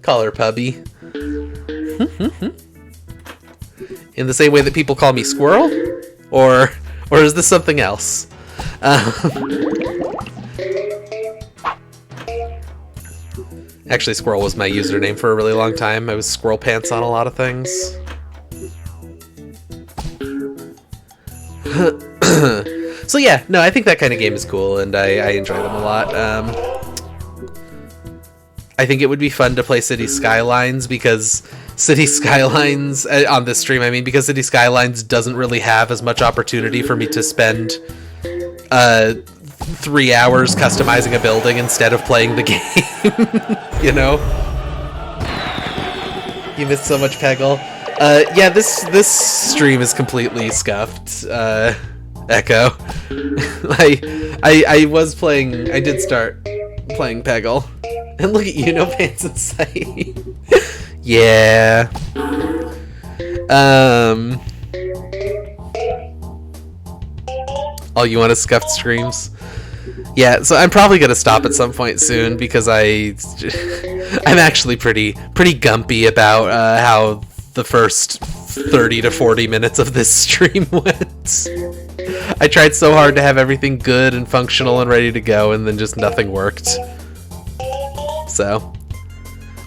Call her Pubby. In the same way that people call me Squirrel? Or is this something else? Actually, Squirrel was my username for a really long time. I was Squirrel Pants on a lot of things. So yeah, no, I think that kind of game is cool, and I enjoy them a lot. I think it would be fun to play City Skylines, because City Skylines, on this stream, I mean, because City Skylines doesn't really have as much opportunity for me to spend 3 hours customizing a building instead of playing the game. You know? You missed so much, Peggle. Yeah, this stream is completely scuffed, Echo. I was playing, I did start playing Peggle. And look at you, no pants in sight. Yeah. Oh, you want to scuffed streams? Yeah, so I'm probably gonna stop at some point soon, because I'm actually pretty gumpy about how the first 30 to 40 minutes of this stream went. I tried so hard to have everything good and functional and ready to go, and then just nothing worked. So,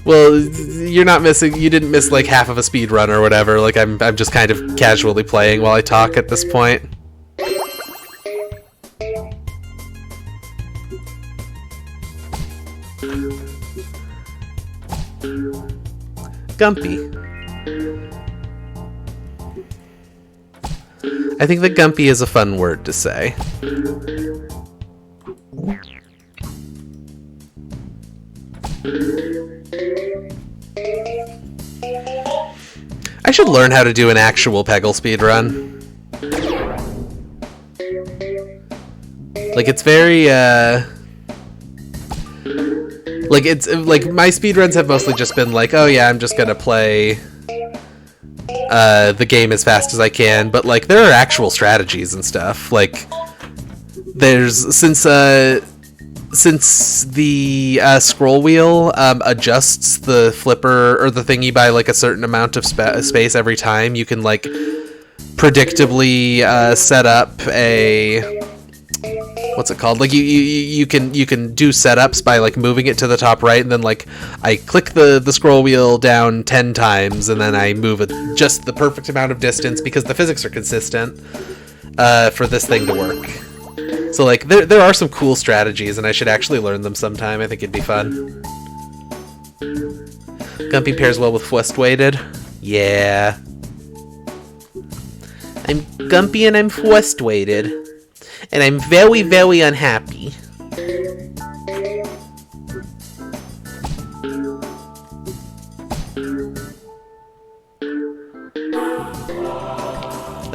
well, you're not missing. You didn't miss like half of a speed run or whatever. Like I'm just kind of casually playing while I talk at this point. Gumpy. I think that Gumpy is a fun word to say. I should learn how to do an actual Peggle speedrun. Like, it's very, like, it's, like, my speedruns have mostly just been like, oh yeah, I'm just gonna play, the game as fast as I can, but, like, there are actual strategies and stuff. Like, there's, since the scroll wheel adjusts the flipper or the thingy by like a certain amount of space every time, you can like predictably set up a, what's it called? Like you can do setups by like moving it to the top right, and then like I click the scroll wheel down 10 times, and then I move it just the perfect amount of distance, because the physics are consistent for this thing to work. So, like, there are some cool strategies, and I should actually learn them sometime. I think it'd be fun. Gumpy pairs well with Fwest-weighted. Yeah. I'm Gumpy and I'm Fwest-weighted. And I'm very, very unhappy.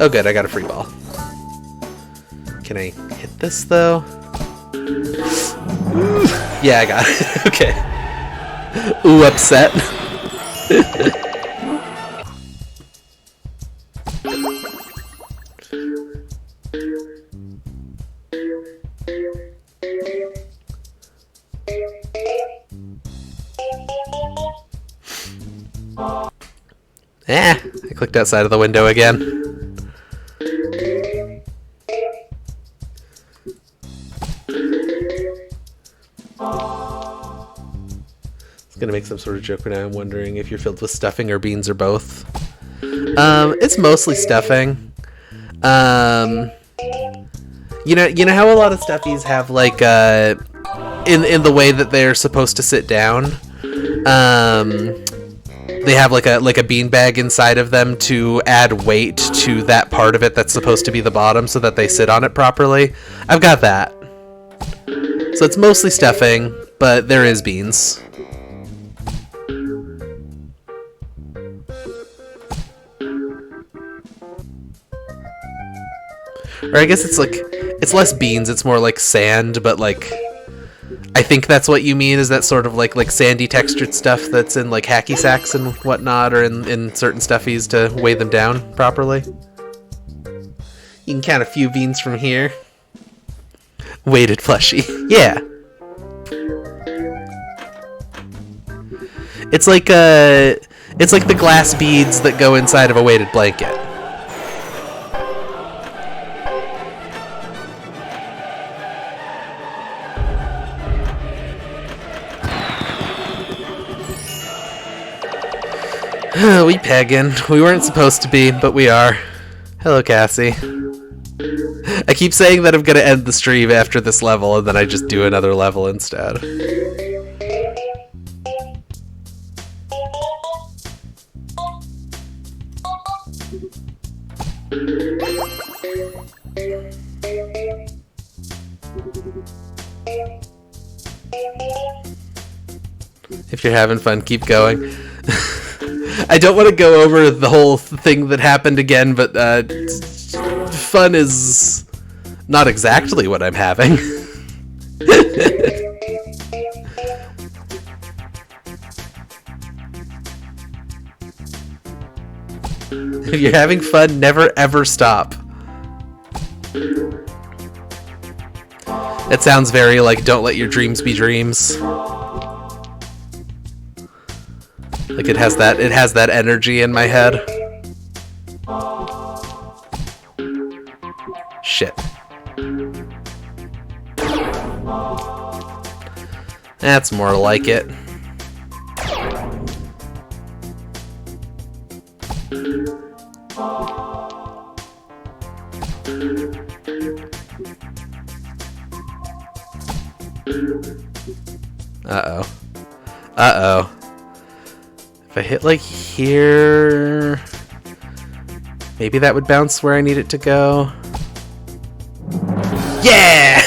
Oh, good, I got a free ball. Can I hit this, though? Yeah, I got it. Okay. Ooh, upset. I clicked outside of the window again. gonna make some sort of joke right now. I'm wondering if you're filled with stuffing or beans or both. It's mostly stuffing. You know how a lot of stuffies have like in the way that they're supposed to sit down. They have like a beanbag inside of them to add weight to that part of it that's supposed to be the bottom, so that they sit on it properly. I've got that. So it's mostly stuffing, but there is beans. Or I guess it's less beans, it's more like sand, but like I think that's what you mean, is that sort of like sandy textured stuff that's in like hacky sacks and whatnot, or in certain stuffies to weigh them down properly. You can count a few beans from here. Weighted plushie. Yeah. It's like the glass beads that go inside of a weighted blanket. We pegging. We weren't supposed to be, but we are. Hello, Cassie. I keep saying that I'm gonna end the stream after this level, and then I just do another level instead. If you're having fun, keep going. I don't want to go over the whole thing that happened again, but fun is not exactly what I'm having. If you're having fun, never ever stop. It sounds very like don't let your dreams be dreams. Like it has that energy in my head. Shit. That's more like it. Uh-oh. Uh-oh. If I hit like here, maybe that would bounce where I need it to go. Yeah!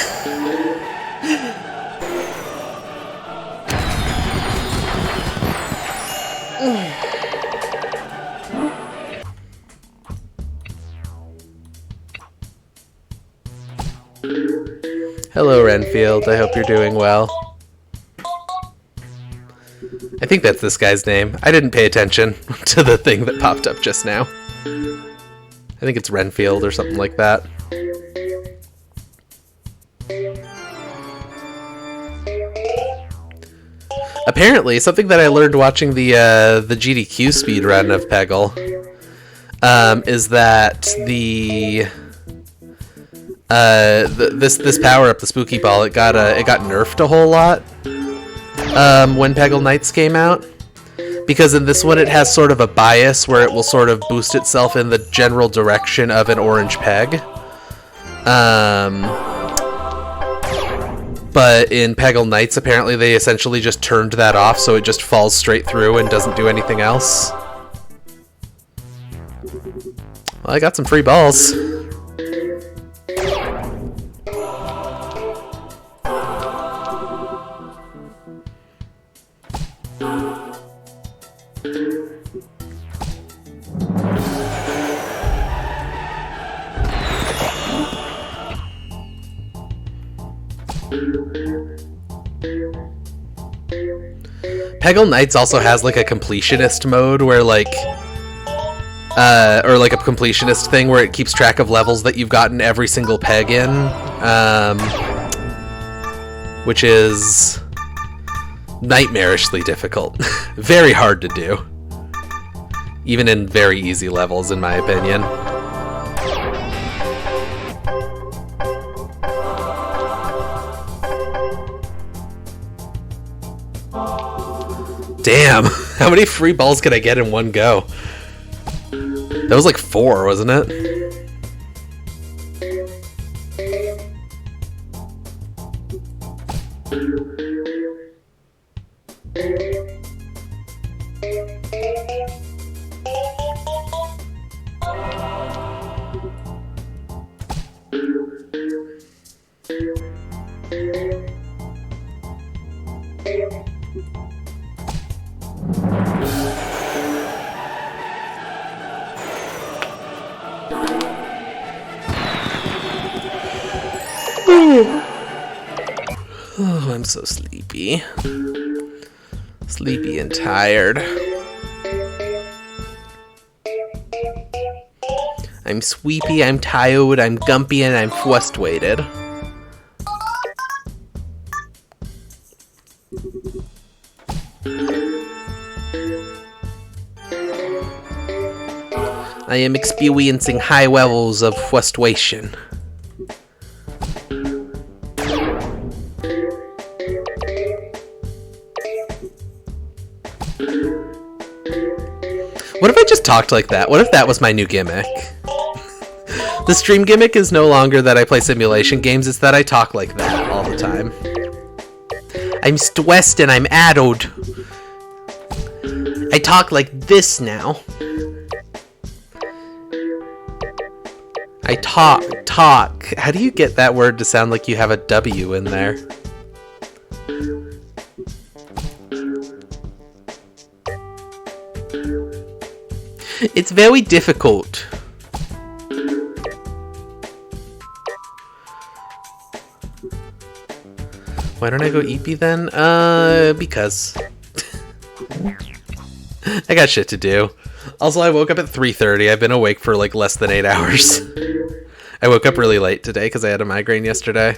Hello, Renfield. I hope you're doing well. I think that's this guy's name. I didn't pay attention to the thing that popped up just now. I think it's Renfield or something like that. Apparently, something that I learned watching the GDQ speedrun of Peggle is that this power up, the Spooky Ball, it got nerfed a whole lot when Peggle Knights came out, because in this one it has sort of a bias where it will sort of boost itself in the general direction of an orange peg. But in Peggle Knights, apparently they essentially just turned that off, so it just falls straight through and doesn't do anything else. Well, I got some free balls. Peggle Knights also has like a completionist mode where like or like a completionist thing where it keeps track of levels that you've gotten every single peg in, which is nightmarishly difficult. Very hard to do, even in very easy levels, in my opinion. Damn. How many free balls can I get in one go? That was like 4, wasn't it? Oh, I'm so sleepy. Sleepy and tired. I'm sweepy, I'm tired, I'm gumpy, and I'm frustrated. I am experiencing high levels of frustration. What if I just talked like that? What if that was my new gimmick? The stream gimmick is no longer that I play simulation games, it's that I talk like that all the time. I'm stressed and I'm addled. I talk like this now. I talk. How do you get that word to sound like you have a W in there? It's very difficult. Why don't I go EP then? Because. I got shit to do. Also, I woke up at 3:30. I've been awake for like less than 8 hours. I woke up really late today because I had a migraine yesterday.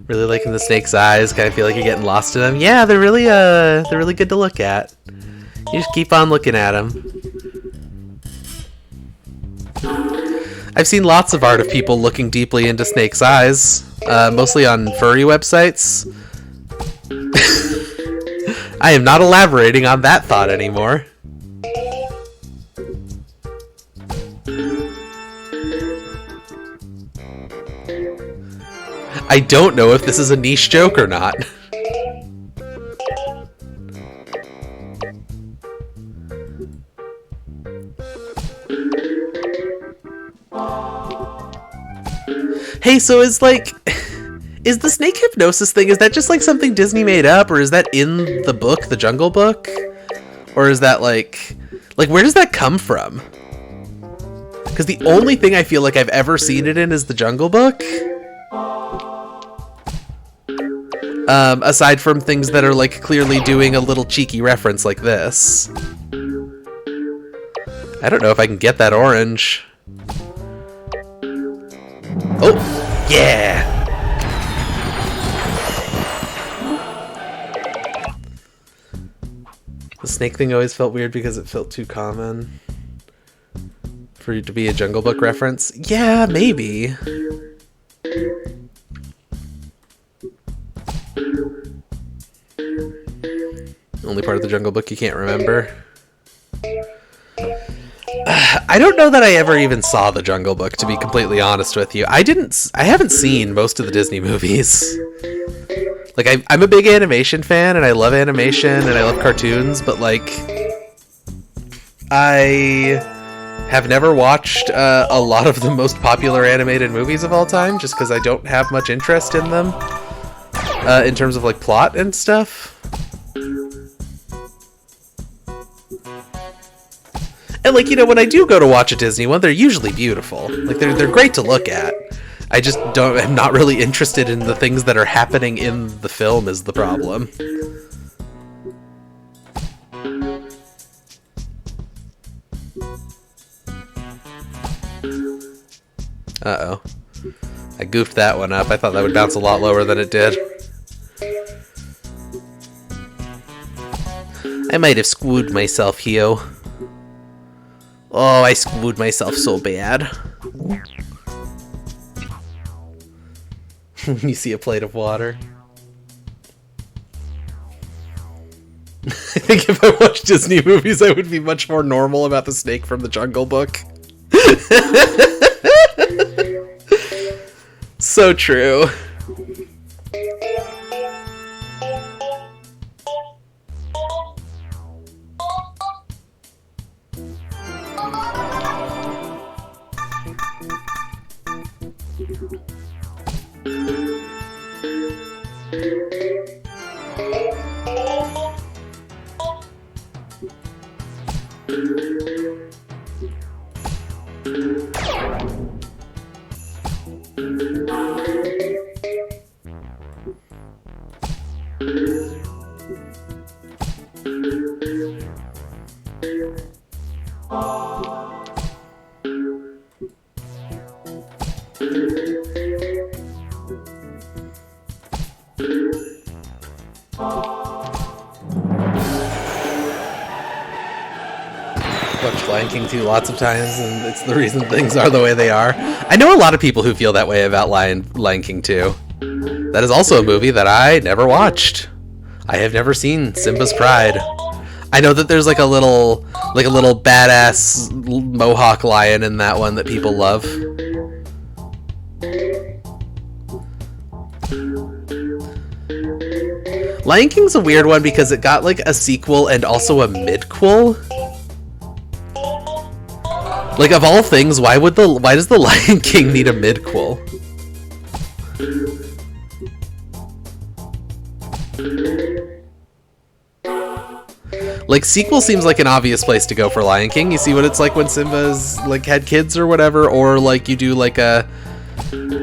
Really liking the snake's eyes. Kind of feel like you're getting lost in them. Yeah, they're really good to look at. You just keep on looking at them. I've seen lots of art of people looking deeply into snake's eyes, mostly on furry websites. I am not elaborating on that thought anymore. I don't know if this is a niche joke or not. Hey, so is the snake hypnosis thing, is that just like something Disney made up, or is that in the book, the Jungle Book? Or is that like where does that come from? Because the only thing I feel like I've ever seen it in is the Jungle Book. Aside from things that are like clearly doing a little cheeky reference like this. I don't know if I can get that orange. Oh, yeah! The snake thing always felt weird because it felt too common for it to be a Jungle Book reference. Yeah, maybe. Only part of the Jungle Book you can't remember. I don't know that I ever even saw the Jungle Book, to be completely honest with you. I haven't seen most of the Disney movies. Like, I'm a big animation fan, and I love animation, and I love cartoons, but, like, I have never watched a lot of the most popular animated movies of all time, just because I don't have much interest in them, in terms of, like, plot and stuff. And, like, you know, when I do go to watch a Disney one, they're usually beautiful. Like, they're great to look at. I just am not really interested in the things that are happening in the film is the problem. Uh-oh. I goofed that one up. I thought that would bounce a lot lower than it did. I might have screwed myself here. Oh, I screwed myself so bad. when you see a plate of water. I think if I watched Disney movies, I would be much more normal about the snake from the Jungle Book. So true. Watched Lion King 2 lots of times, and it's the reason things are the way they are. I know a lot of people who feel that way about Lion King 2. That is also a movie that I never watched. I have never seen Simba's Pride. I know that there's like a little badass mohawk lion in that one that people love. Lion King's a weird one because it got like a sequel and also a midquel. Like, of all things, why does the Lion King need a midquel? Like, sequel seems like an obvious place to go for Lion King. You see what it's like when Simba's like had kids or whatever, or like you do like a,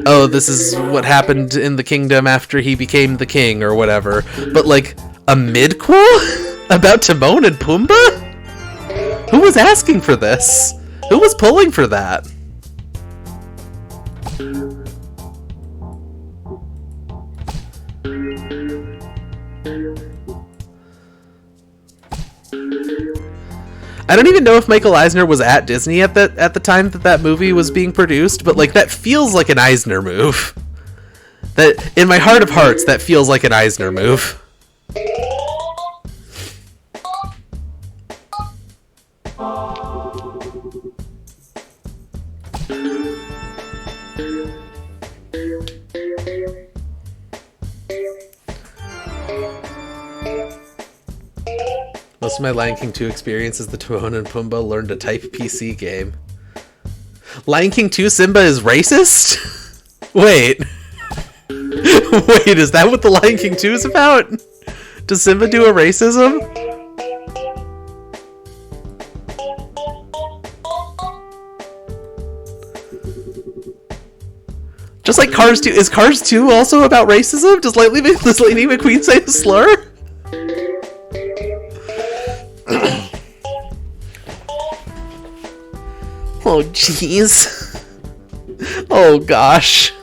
oh, this is what happened in the kingdom after he became the king or whatever. But like a midquel about Timon and Pumbaa? Who was asking for this? Who was pulling for that? I don't even know if Michael Eisner was at Disney at the time that movie was being produced, but like that feels like an Eisner move. That in my heart of hearts, that feels like an Eisner move. Most of my Lion King 2 experience is the Timon and Pumbaa learned to type PC game. Lion King 2 Simba is racist? Wait. Wait, is that what the Lion King 2 is about? Does Simba do a racism? Just like Cars 2. Is Cars 2 also about racism? Does Lightning McQueen say a slur? Oh, jeez. Oh, gosh.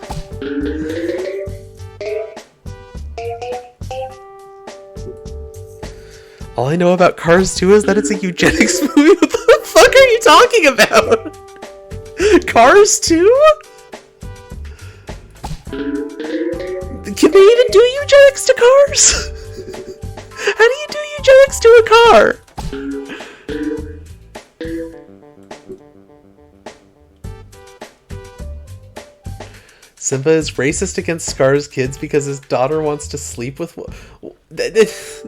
All I know about Cars 2 is that it's a eugenics movie. What the fuck are you talking about? Cars 2? Can they even do eugenics to cars? How do you do eugenics to a car? Simba is racist against Scar's kids because his daughter wants to sleep with... This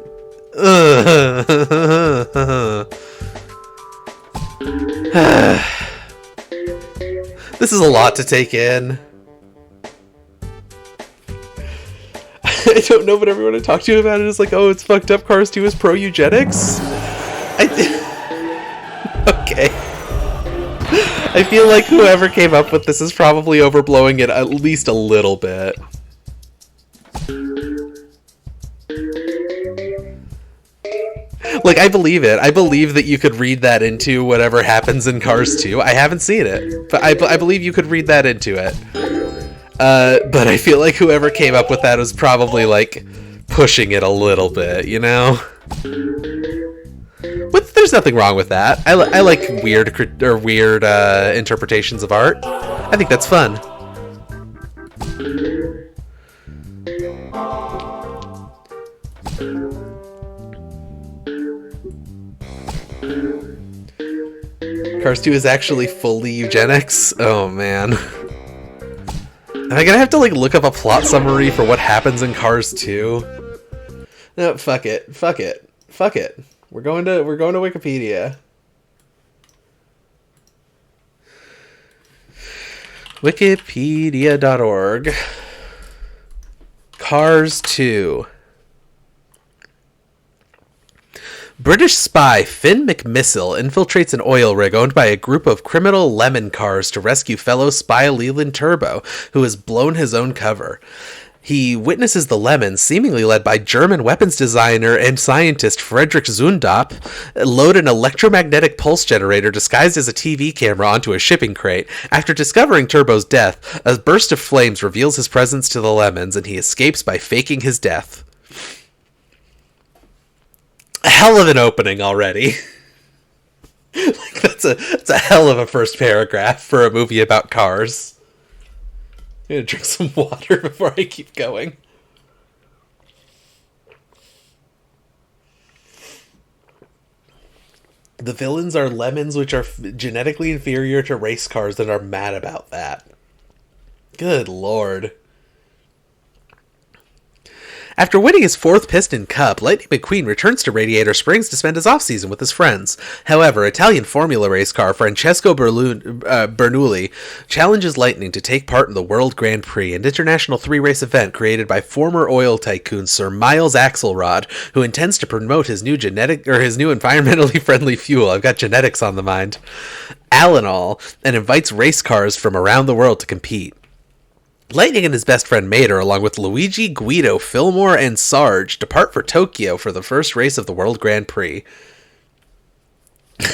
is a lot to take in. I don't know, but everyone I talk to about it is like, oh, it's fucked up. Cars 2 is pro-eugenics. Okay. I feel like whoever came up with this is probably overblowing it at least a little bit. Like, I believe it. I believe that you could read that into whatever happens in Cars 2. I haven't seen it, but I believe you could read that into it. But I feel like whoever came up with that was probably, like, pushing it a little bit, you know? But there's nothing wrong with that. I like weird interpretations of art. I think that's fun. Cars 2 is actually fully eugenics? Oh, man. Am I gonna have to, like, look up a plot summary for what happens in Cars 2? No, fuck it. Fuck it. Fuck it. We're going to Wikipedia. Wikipedia.org. Cars 2. British spy Finn McMissile infiltrates an oil rig owned by a group of criminal lemon cars to rescue fellow spy Leland Turbo, who has blown his own cover. He witnesses the lemons, seemingly led by German weapons designer and scientist Friedrich Zundap, load an electromagnetic pulse generator disguised as a TV camera onto a shipping crate. After discovering Turbo's death, a burst of flames reveals his presence to the lemons, and he escapes by faking his death. A hell of an opening already. Like, that's a hell of a first paragraph for a movie about cars. I'm gonna drink some water before I keep going. The villains are lemons, which are genetically inferior to race cars, and are mad about that. Good lord. After winning his 4th Piston Cup, Lightning McQueen returns to Radiator Springs to spend his off-season with his friends. However, Italian Formula race car Francesco Bernoulli challenges Lightning to take part in the World Grand Prix, an international 3-race event created by former oil tycoon Sir Miles Axelrod, who intends to promote his new environmentally friendly fuel. I've got genetics on the mind. Alanol, and invites race cars from around the world to compete. Lightning and his best friend Mater, along with Luigi, Guido, Fillmore, and Sarge, depart for Tokyo for the first race of the World Grand Prix.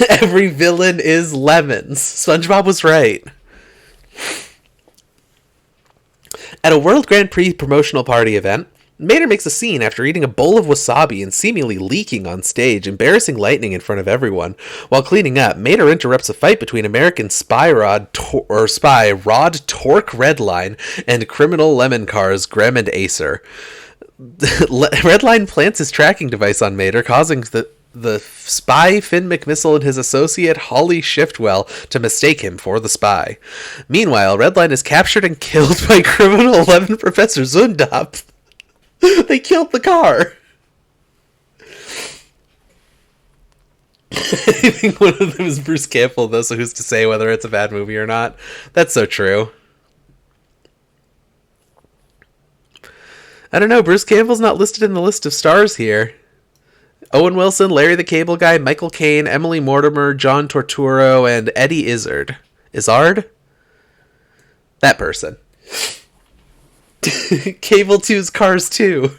Every villain is lemons. SpongeBob was right. At a World Grand Prix promotional party event, Mater makes a scene after eating a bowl of wasabi and seemingly leaking on stage, embarrassing Lightning in front of everyone. While cleaning up, Mater interrupts a fight between American spy Rod Torque Redline and criminal lemon cars Grem and Acer. Redline plants his tracking device on Mater, causing the spy Finn McMissile and his associate Holly Shiftwell to mistake him for the spy. Meanwhile, Redline is captured and killed by criminal lemon Professor Zundap. They killed the car. I think one of them is Bruce Campbell, though, so who's to say whether it's a bad movie or not? That's so true. I don't know, Bruce Campbell's not listed in the list of stars here. Owen Wilson, Larry the Cable Guy, Michael Caine, Emily Mortimer, John Torturo, and Eddie Izzard. Izzard? That person. Cable 2's Cars 2.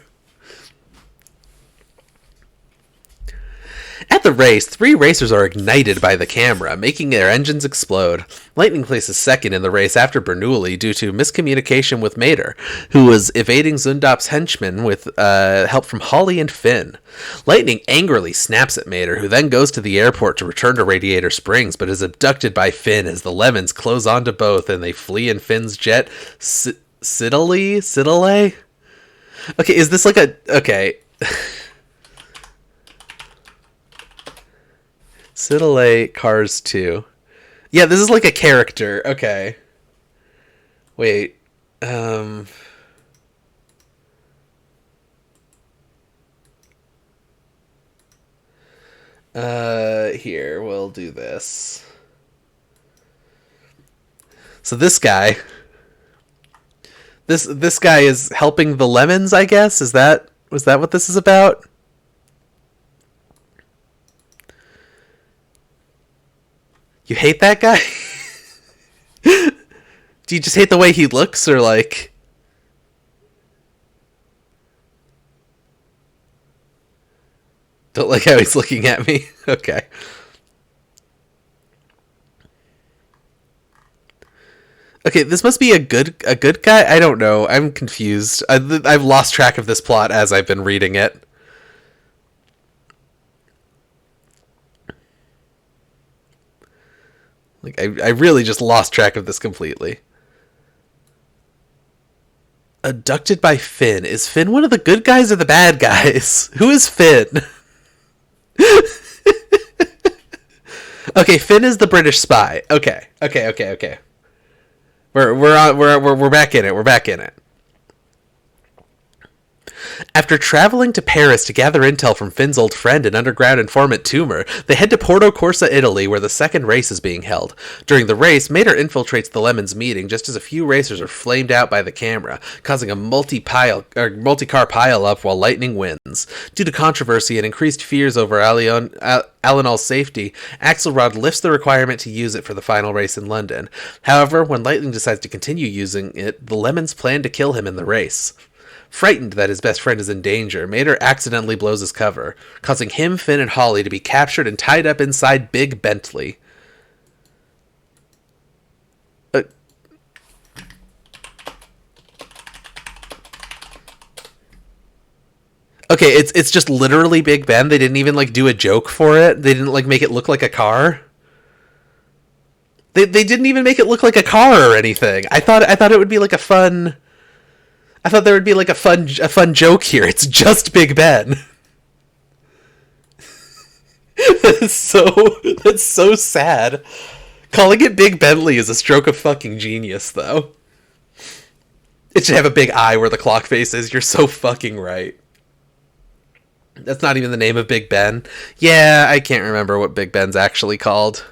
At the race, 3 racers are ignited by the camera, making their engines explode. Lightning places second in the race after Bernoulli due to miscommunication with Mater, who was evading Zundap's henchmen with help from Holly and Finn. Lightning angrily snaps at Mater, who then goes to the airport to return to Radiator Springs, but is abducted by Finn as the lemons close onto both and they flee in Finn's jet. Siddeley? Okay, is this like a... Okay. Siddeley Cars 2. Yeah, this is like a character. Okay. Wait. Here, we'll do this. So this guy... This guy is helping the lemons, I guess? Was that what this is about? You hate that guy? Do you just hate the way he looks, or like... Don't like how he's looking at me? Okay. Okay, this must be a good guy? I don't know. I'm confused. I've lost track of this plot as I've been reading it. Like, I really just lost track of this completely. Abducted by Finn. Is Finn one of the good guys or the bad guys? Who is Finn? Okay, Finn is the British spy. Okay. We're back in it. We're back in it. After traveling to Paris to gather intel from Finn's old friend and underground informant Toomer, they head to Porto Corsa, Italy, where the second race is being held. During the race, Mater infiltrates the Lemons meeting just as a few racers are flamed out by the camera, causing a multi-car pile-up while Lightning wins. Due to controversy and increased fears over Alanal's safety, Axelrod lifts the requirement to use it for the final race in London. However, when Lightning decides to continue using it, the Lemons plan to kill him in the race. Frightened that his best friend is in danger, Mater accidentally blows his cover, causing him, Finn, and Holly to be captured and tied up inside Big Bentley. Okay, it's just literally Big Ben. They didn't even do a joke for it. They didn't make it look like a car. They didn't even make it look like a car or anything. I thought it would be a fun. I thought there would be a fun joke here. It's just Big Ben. That's so sad. Calling it Big Bentley is a stroke of fucking genius, though. It should have a big eye where the clock face is. You're so fucking right. That's not even the name of Big Ben. Yeah, I can't remember what Big Ben's actually called.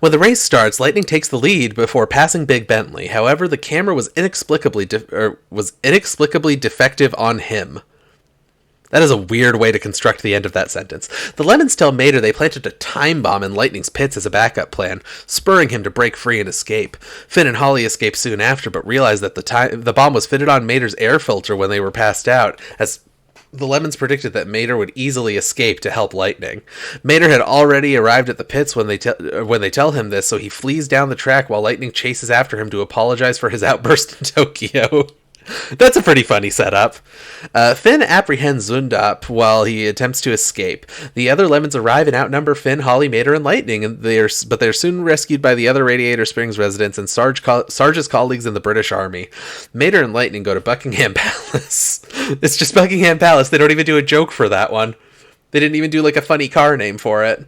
When the race starts, Lightning takes the lead before passing Big Bentley. However, the camera was inexplicably defective on him. That is a weird way to construct the end of that sentence. The Lemons tell Mater they planted a time bomb in Lightning's pits as a backup plan, spurring him to break free and escape. Finn and Holly escape soon after, but realize that the bomb was fitted on Mater's air filter when they were passed out, as the Lemons predicted that Mater would easily escape to help Lightning. Mater had already arrived at the pits when they tell him this, so he flees down the track while Lightning chases after him to apologize for his outburst in Tokyo. That's a pretty funny setup. Finn apprehends Zundap while he attempts to escape. The other Lemons arrive and outnumber Finn, Holly, Mater, and Lightning, but they're soon rescued by the other Radiator Springs residents and Sarge's colleagues in the British Army. Mater and Lightning go to Buckingham Palace. It's just Buckingham Palace. They don't even do a joke for that one. They didn't even do a funny car name for it.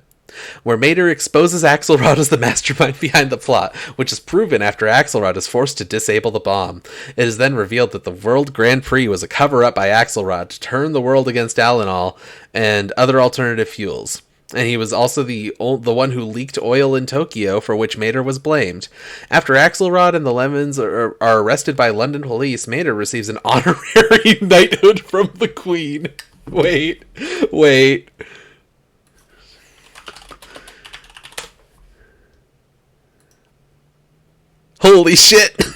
Where Mater exposes Axelrod as the mastermind behind the plot, which is proven after Axelrod is forced to disable the bomb. It is then revealed that the World Grand Prix was a cover-up by Axelrod to turn the world against Alanal and other alternative fuels. And he was also the one who leaked oil in Tokyo, for which Mater was blamed. After Axelrod and the Lemons are arrested by London police, Mater receives an honorary knighthood from the Queen. Wait. Holy shit! Why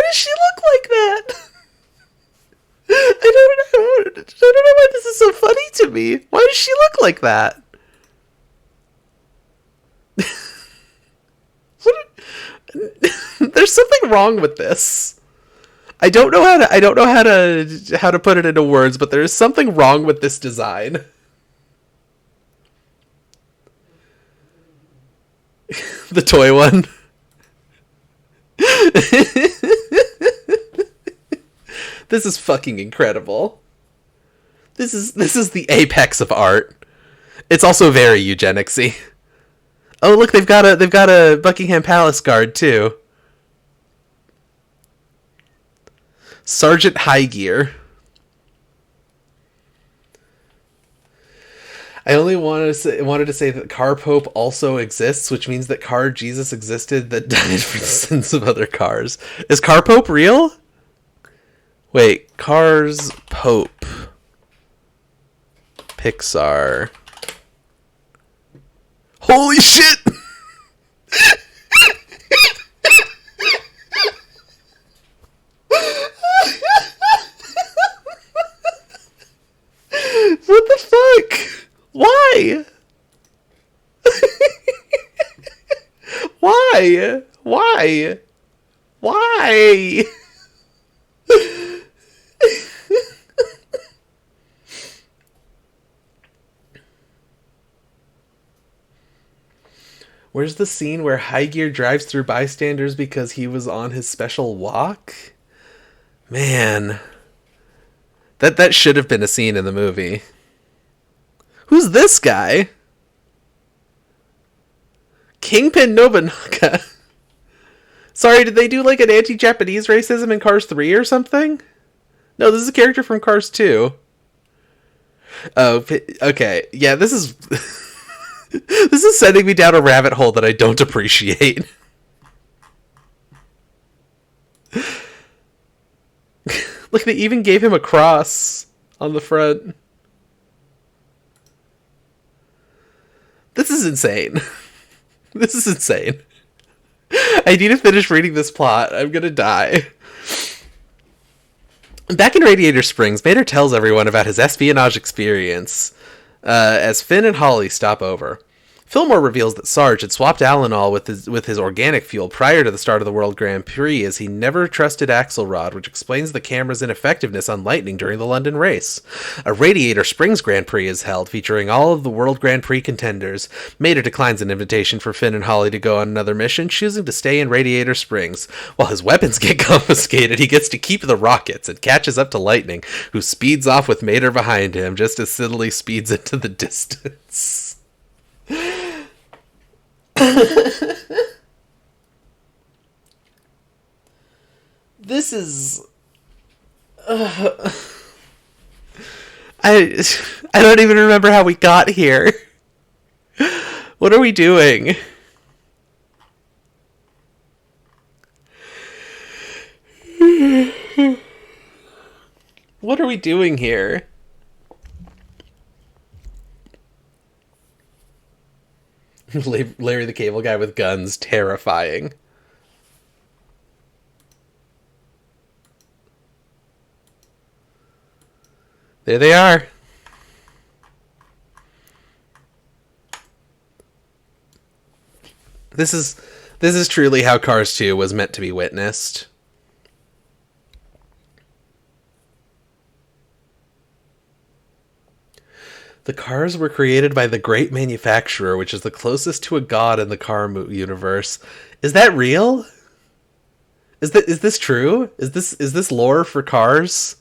does she look like that? I don't know why this is so funny to me. Why does she look like that? There's something wrong with this. I don't know how to put it into words, but there is something wrong with this design. The toy one. This is fucking incredible. This is the apex of art. It's also very eugenicsy. Oh, look, they've got a Buckingham Palace guard too. Sergeant Highgear. I only wanted to say that Car Pope also exists, which means that Car Jesus existed that died for the sins of other cars. Is Car Pope real? Wait, Cars Pope. Pixar. Holy shit! What the fuck? Why? Why? Why? Why? Where's the scene where High Gear drives through bystanders because he was on his special walk? Man. That should have been a scene in the movie. Who's this guy? Kingpin Nobunaga. Sorry, did they do like an anti-Japanese racism in Cars 3 or something? No, this is a character from Cars 2. Oh, okay. Yeah, this is... this is sending me down a rabbit hole that I don't appreciate. Look, they even gave him a cross on the front. This is insane. This is insane. I need to finish reading this plot. I'm gonna die. Back in Radiator Springs, Mater tells everyone about his espionage experience as Finn and Holly stop over. Fillmore reveals that Sarge had swapped Alanol with his organic fuel prior to the start of the World Grand Prix, as he never trusted Axelrod, which explains the camera's ineffectiveness on Lightning during the London race. A Radiator Springs Grand Prix is held, featuring all of the World Grand Prix contenders. Mater declines an invitation for Finn and Holly to go on another mission, choosing to stay in Radiator Springs. While his weapons get confiscated, he gets to keep the rockets and catches up to Lightning, who speeds off with Mater behind him, just as Siddeley speeds into the distance. This is I don't even remember how we got here. What are we doing? What are we doing here? Larry the Cable Guy with guns, terrifying. There they are. This is truly how Cars 2 was meant to be witnessed. The cars were created by the Great Manufacturer, which is the closest to a god in the car universe. Is that real? Is this true? Is this lore for Cars?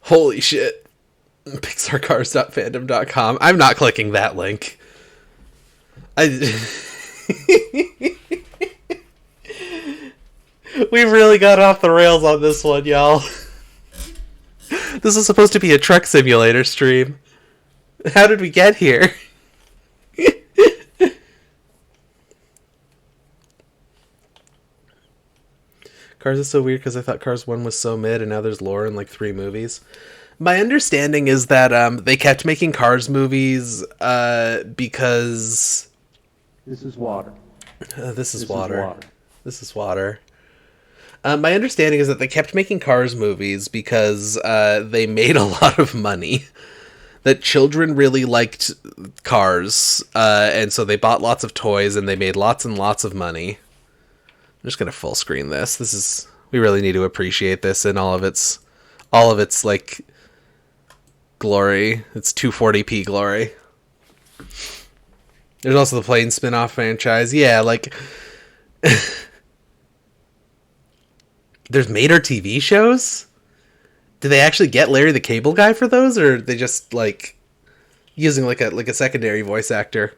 Holy shit. PixarCars.fandom.com. I'm not clicking that link. We've really got off the rails on this one, y'all. This is supposed to be a truck simulator stream. How did we get here? Cars is so weird because I thought Cars 1 was so mid and now there's lore in like 3 movies. My understanding is that they kept making Cars movies because... This is water. This is water. This is water. My understanding is that they kept making Cars movies because they made a lot of money. That children really liked cars, and so they bought lots of toys and they made lots and lots of money. I'm just gonna full screen this. We really need to appreciate this in all of its like glory. It's 240p glory. There's also the Plane spin-off franchise. Yeah, like there's Mater TV shows? Did they actually get Larry the Cable Guy for those, or are they just like using like a secondary voice actor?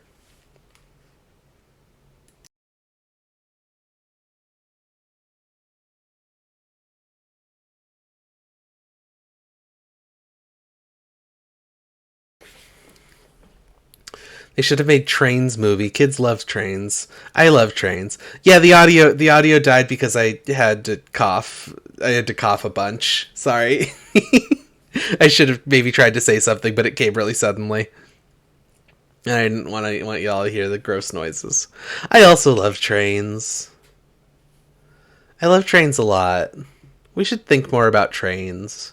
They should have made Trains movie. Kids love Trains. I love Trains. Yeah, the audio died because I had to cough. I had to cough a bunch. Sorry. I should have maybe tried to say something, but it came really suddenly. And I didn't want y'all to hear the gross noises. I also love Trains. I love Trains a lot. We should think more about Trains.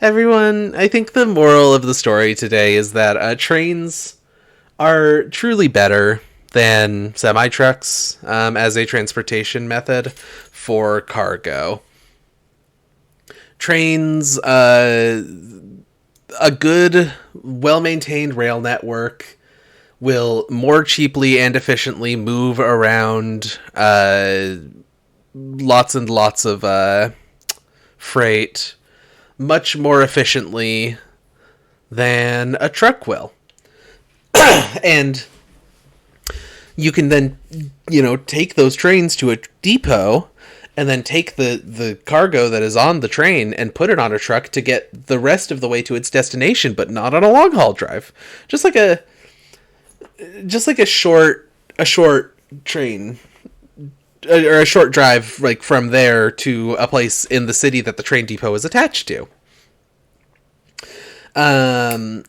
Everyone, I think the moral of the story today is that trains are truly better than semi-trucks as a transportation method for cargo. trains, a good, well-maintained rail network will more cheaply and efficiently move around lots and lots of freight much more efficiently than a truck will. And you can then, take those trains to a depot and then take the cargo that is on the train and put it on a truck to get the rest of the way to its destination, but not on a long haul drive. Just like a short train, or a short drive, like from there to a place in the city that the train depot is attached to. And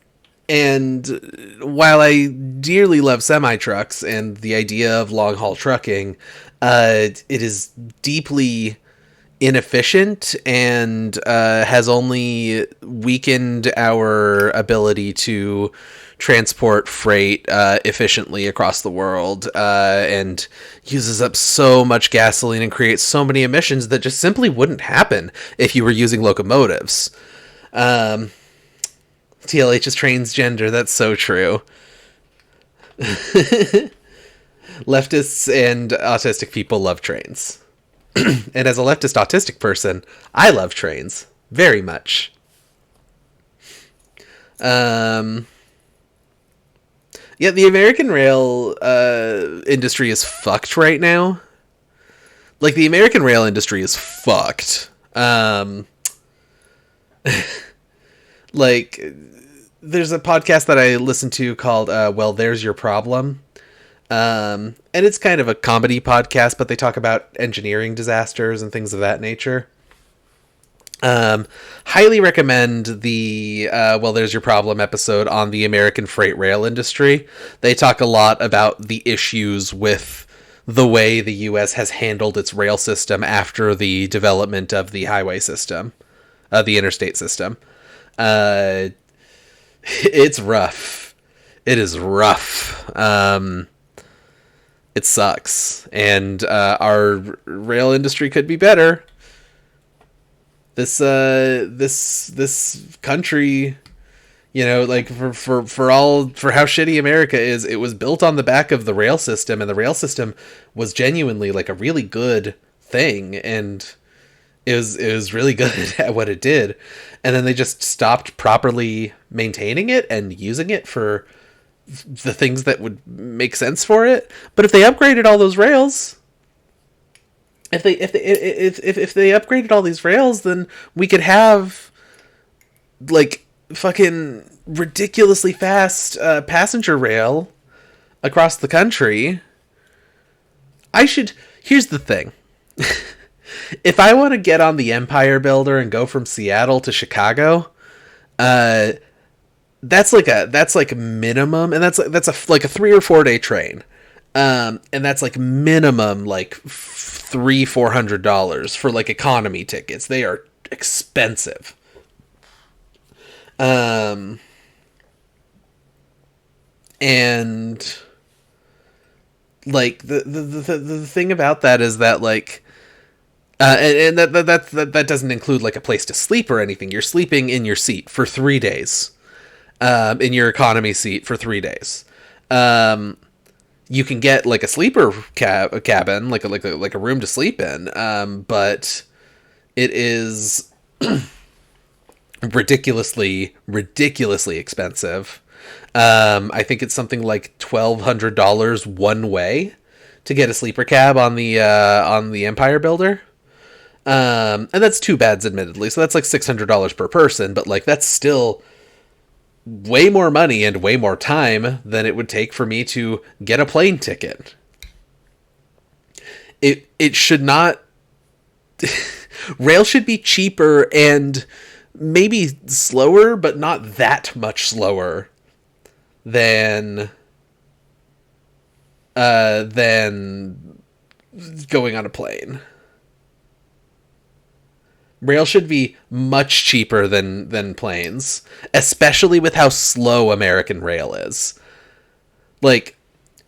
while I dearly love semi-trucks and the idea of long-haul trucking, it is deeply inefficient and has only weakened our ability to transport freight efficiently across the world, and uses up so much gasoline and creates so many emissions that just simply wouldn't happen if you were using locomotives. TLH is transgender. That's so true. Leftists and autistic people love trains. And as a leftist autistic person, I love trains very much. Yeah, the American rail industry is fucked right now. Like, the American rail industry is fucked. Like, there's a podcast that I listen to called Well, There's Your Problem. And it's kind of a comedy podcast, but they talk about engineering disasters and things of that nature. Highly recommend the Well, There's Your Problem episode on the American freight rail industry. They talk a lot about the issues with the way the U.S. has handled its rail system after the development of the highway system, the interstate system. It's rough. It is rough. It sucks. And our rail industry could be better. This country, like for how shitty America is, it was built on the back of the rail system, and the rail system was genuinely like a really good thing, and it was really good at what it did. And then they just stopped properly maintaining it and using it for the things that would make sense for it. But if they upgraded all those rails, if they upgraded all these rails, then we could have like fucking ridiculously fast passenger rail across the country. Here's the thing. If I want to get on the Empire Builder and go from Seattle to Chicago, that's like minimum, and that's a 3 or 4 day train, and that's like minimum like $300-400 for like economy tickets. They are expensive. And like the thing about that is that like. And that doesn't include like a place to sleep or anything. You're sleeping in your seat for 3 days, in your economy seat for 3 days. You can get like a sleeper cabin, like a room to sleep in, but it is ridiculously expensive. I think it's something like $1,200 one way to get a sleeper cab on the Empire Builder. And that's 2 beds, admittedly, so that's like $600 per person, but like that's still way more money and way more time than it would take for me to get a plane ticket. It should not. Rail should be cheaper and maybe slower, but not that much slower than going on a plane. Rail should be much cheaper than planes, especially with how slow American rail is. Like,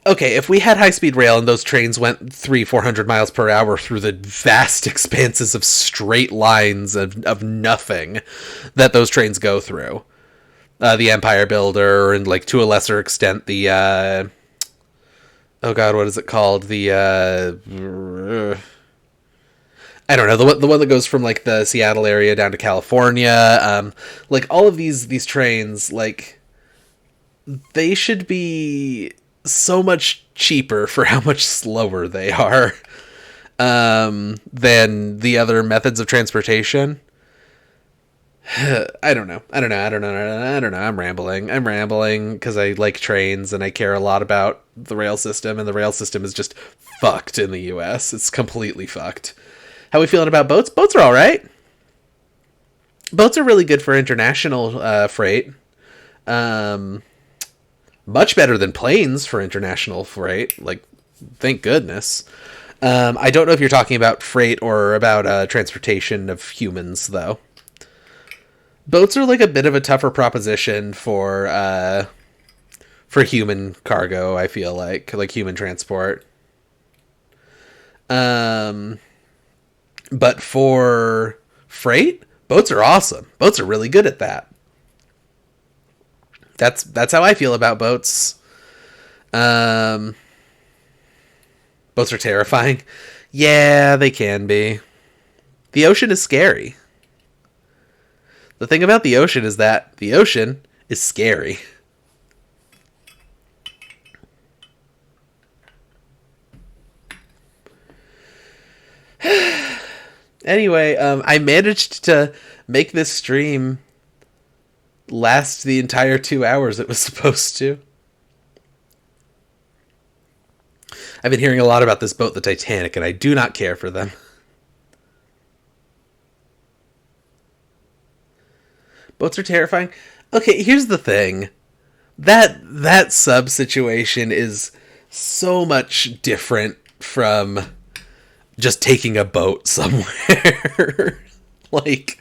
okay, if we had high-speed rail and those trains went 400 miles per hour through the vast expanses of straight lines of nothing that those trains go through, the Empire Builder, and, like, to a lesser extent, the, oh god, what is it called? The, I don't know, the one that goes from, like, the Seattle area down to California, like, all of these trains, like, they should be so much cheaper for how much slower they are, than the other methods of transportation. I don't know. I'm rambling because I like trains and I care a lot about the rail system, and the rail system is just fucked in the US. It's completely fucked. How are we feeling about boats? Boats are all right. Boats are really good for international freight. Much better than planes for international freight. Like, thank goodness. I don't know if you're talking about freight or about transportation of humans, though. Boats are like a bit of a tougher proposition for human cargo, I feel like human transport. But for freight, boats are awesome. Boats are really good at that. That's how I feel about boats. Boats are terrifying. Yeah, they can be. The ocean is scary. The thing about the ocean is that the ocean is scary. Anyway, I managed to make this stream last the entire 2 hours it was supposed to. I've been hearing a lot about this boat, the Titanic, and I do not care for them. Boats are terrifying. Okay, here's the thing. That sub situation is so much different from just taking a boat somewhere. Like,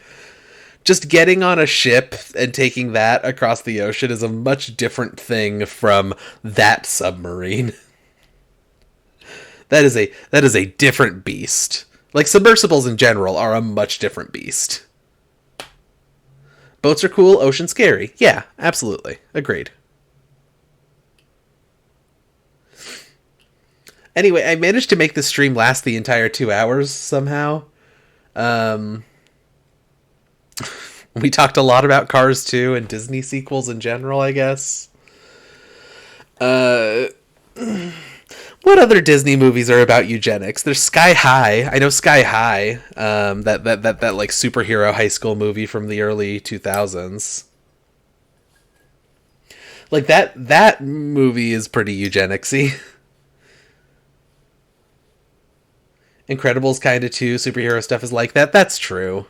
just getting on a ship and taking that across the ocean is a much different thing from that submarine. That is a different beast. Like, submersibles in general are a much different beast. Boats are cool, ocean scary. Yeah, absolutely. Agreed. Anyway, I managed to make this stream last the entire 2 hours somehow. We talked a lot about Cars 2 and Disney sequels in general, I guess. What other Disney movies are about eugenics? There's Sky High. I know Sky High. That like superhero high school movie from the early 2000s. Like that movie is pretty eugenicsy. Incredibles kind of too. Superhero stuff is like that. That's true.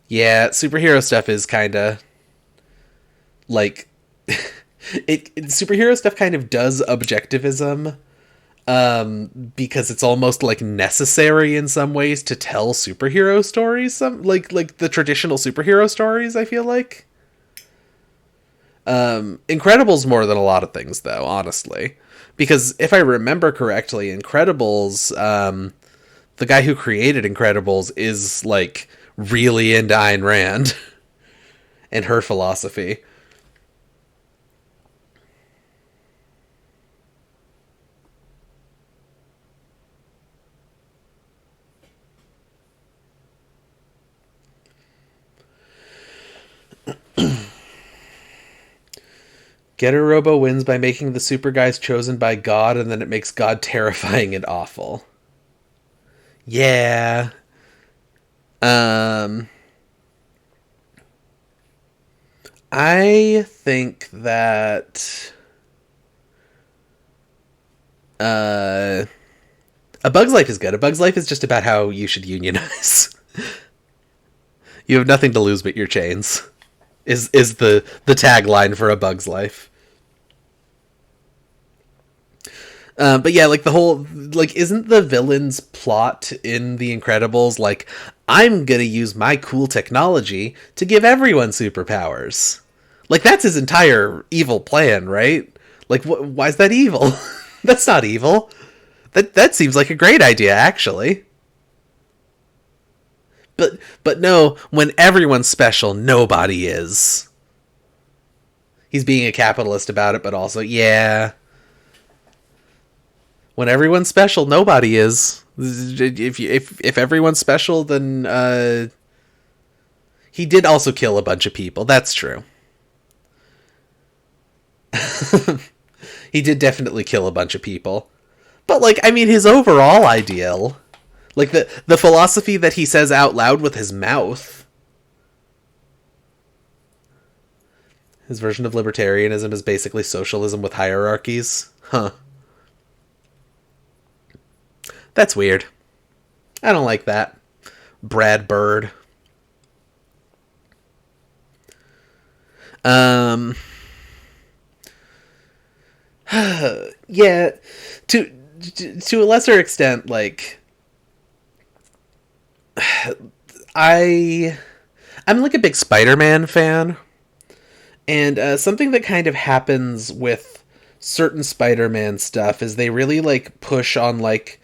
Yeah, superhero stuff is kind of like superhero stuff kind of does objectivism, because it's almost like necessary in some ways to tell superhero stories. Some like the traditional superhero stories, I feel like. Incredibles more than a lot of things, though, honestly. Because if I remember correctly, Incredibles, the guy who created Incredibles is, like, really into Ayn Rand and her philosophy. Getter Robo wins by making the super guys chosen by God, and then it makes God terrifying and awful. Yeah. I think that A Bug's Life is good. A Bug's Life is just about how you should unionize. You have nothing to lose but your chains. Is the tagline for A Bug's Life. But yeah, like the whole, like, isn't the villain's plot in The Incredibles like, I'm gonna use my cool technology to give everyone superpowers? Like, that's his entire evil plan, right? Like, why is that evil? That's not evil. That seems like a great idea, actually. But no, when everyone's special, nobody is. He's being a capitalist about it, but also, yeah. When everyone's special, nobody is. If everyone's special, then he did also kill a bunch of people. That's true. He did definitely kill a bunch of people. But, like, I mean, his overall ideal, like the philosophy that he says out loud with his mouth, his version of libertarianism is basically socialism with hierarchies. Huh. That's weird. I don't like that. Brad Bird. Yeah, to a lesser extent, like, I'm like a big Spider-Man fan, and something that kind of happens with certain Spider-Man stuff is they really, like, push on, like,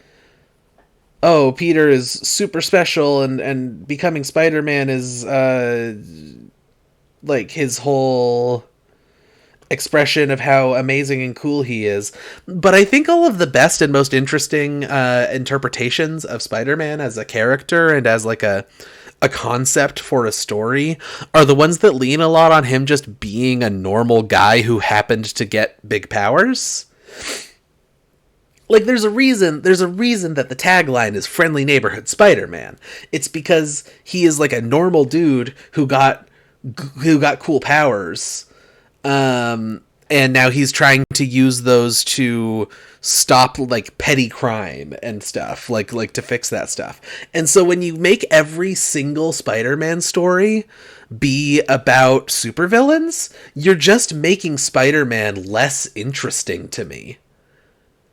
oh, Peter is super special, and becoming Spider-Man is, like, his whole expression of how amazing and cool he is. But I think all of the best and most interesting interpretations of Spider-Man as a character and as, like, a concept for a story are the ones that lean a lot on him just being a normal guy who happened to get big powers. Like, there's a reason that the tagline is Friendly Neighborhood Spider-Man. It's because he is, like, a normal dude who got cool powers. And now he's trying to use those to stop, like, petty crime and stuff, like to fix that stuff. And so when you make every single Spider-Man story be about supervillains, you're just making Spider-Man less interesting to me.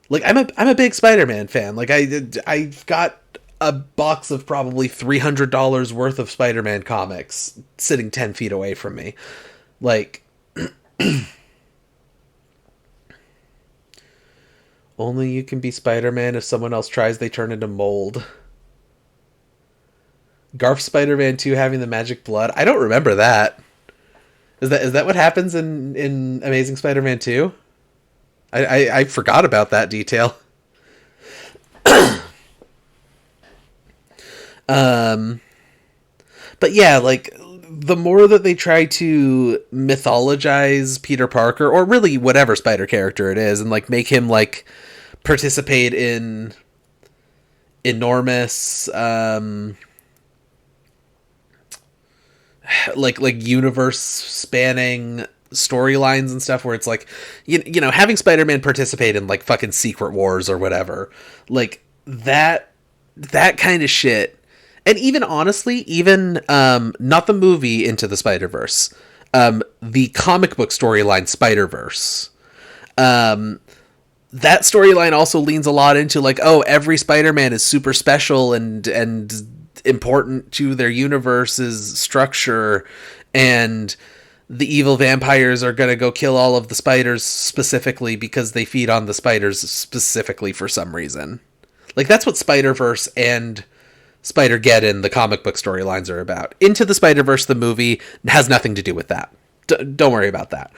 Like, I'm a big Spider-Man fan. Like, I've got a box of probably $300 worth of Spider-Man comics sitting 10 feet away from me. Like, only you can be Spider-Man. If someone else tries, they turn into mold. Garf Spider-Man 2 having the magic blood. I don't remember that. Is that what happens in Amazing Spider-Man 2? I forgot about that detail. But yeah, like, the more that they try to mythologize Peter Parker, or really whatever Spider character it is, and, like, make him, like, participate in enormous like universe spanning storylines and stuff, where it's like, you know, having Spider-Man participate in, like, fucking Secret Wars or whatever, like, that kind of shit. And even, honestly, even not the movie Into the Spider-Verse, the comic book storyline Spider-Verse, that storyline also leans a lot into, like, oh, every Spider-Man is super special and important to their universe's structure, and the evil vampires are going to go kill all of the spiders specifically because they feed on the spiders specifically for some reason. Like, that's what Spider-Verse and Spider-Geddon, the comic book storylines, are about. Into the Spider-Verse, the movie, has nothing to do with that. Don't worry about that.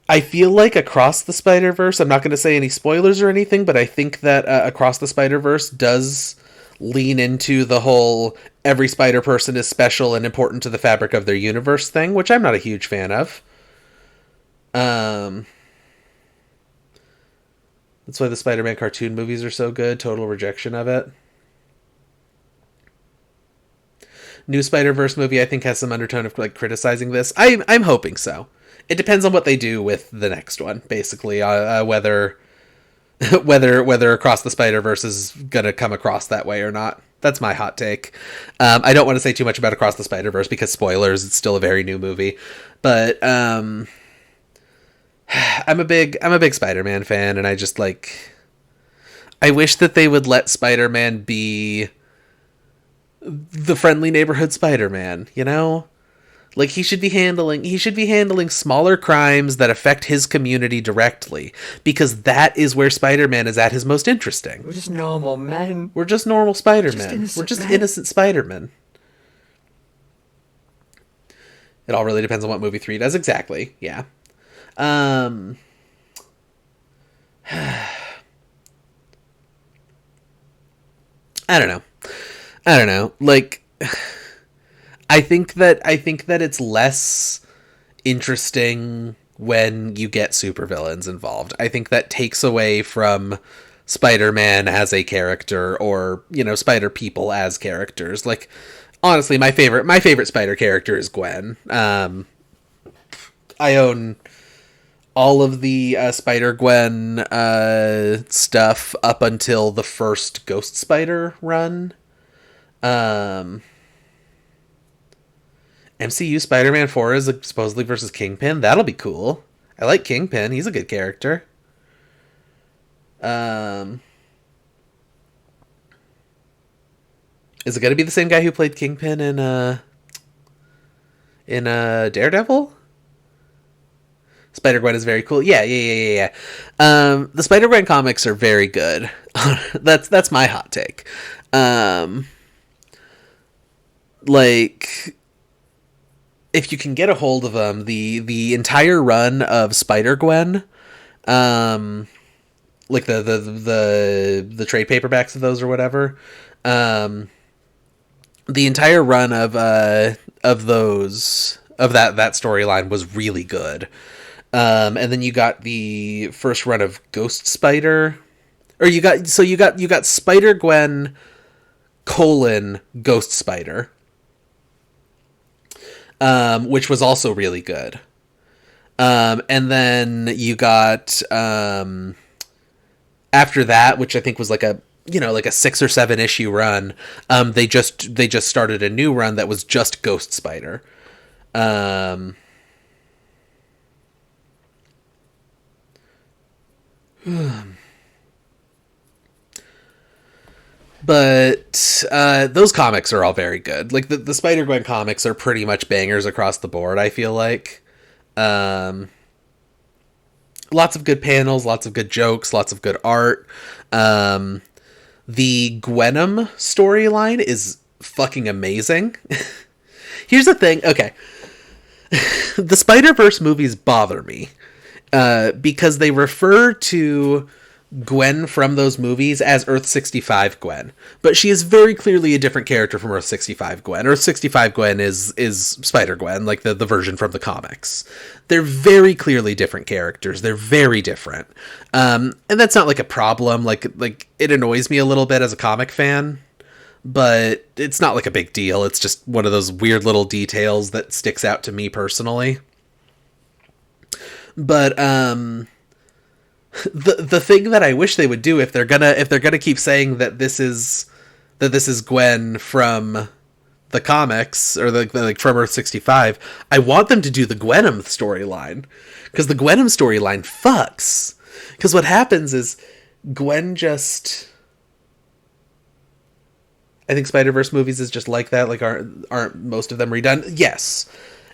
I feel like Across the Spider-Verse, I'm not going to say any spoilers or anything, but I think that Across the Spider-Verse does lean into the whole every Spider-Person is special and important to the fabric of their universe thing, which I'm not a huge fan of. That's why the Spider-Man cartoon movies are so good. Total rejection of it. New Spider-Verse movie, I think, has some undertone of, like, criticizing this. I'm hoping so. It depends on what they do with the next one, basically, whether Across the Spider-Verse is gonna come across that way or not. That's my hot take. I don't want to say too much about Across the Spider-Verse because spoilers, it's still a very new movie. But I'm a big Spider-Man fan, and I just, like, I wish that they would let Spider-Man be the friendly neighborhood Spider-Man, you know? Like, he should be handling smaller crimes that affect his community directly, because that is where Spider-Man is at his most interesting. We're just normal men. We're just normal Spider-Men. innocent We're just men. innocent Spider-Men. It all really depends on what movie 3 does exactly. Yeah. I don't know. Like, I think that it's less interesting when you get supervillains involved. I think that takes away from Spider-Man as a character, or, you know, Spider-People as characters. Like, honestly, my favorite Spider character is Gwen. I own all of the Spider-Gwen stuff up until the first Ghost Spider run. MCU Spider-Man 4 is supposedly versus Kingpin. That'll be cool. I like Kingpin. He's a good character. Is it going to be the same guy who played Kingpin in Daredevil? Spider-Gwen is very cool. Yeah. The Spider-Gwen comics are very good. That's my hot take. Like, if you can get a hold of them, the entire run of Spider-Gwen, like the trade paperbacks of those or whatever, the entire run of that storyline was really good. And then you got the first run of Ghost Spider, or you got Spider-Gwen : Ghost Spider, which was also really good. And then you got after that, which I think was like a 6 or 7 issue run. They just started a new run that was just Ghost Spider. But those comics are all very good. Like, the Spider-Gwen comics are pretty much bangers across the board, I feel like. Lots of good panels, lots of good jokes, lots of good art. The Gwenom storyline is fucking amazing. Here's the thing. Okay. The Spider-Verse movies bother me because they refer to Gwen from those movies as Earth-65 Gwen, but she is very clearly a different character from Earth-65 Gwen. Earth-65 Gwen is Spider-Gwen, like the version from the comics. They're very clearly different characters. They're very different. And that's not like a problem. Like it annoys me a little bit as a comic fan, but it's not like a big deal. It's just one of those weird little details that sticks out to me personally. But the thing that I wish they would do, if they're gonna keep saying that this is Gwen from the comics, or like from Earth-65, I want them to do the Gwenom storyline, because the Gwenom storyline fucks. Because what happens is Gwen just, I think Spider-Verse movies is just like that. Like, aren't most of them redone? Yes.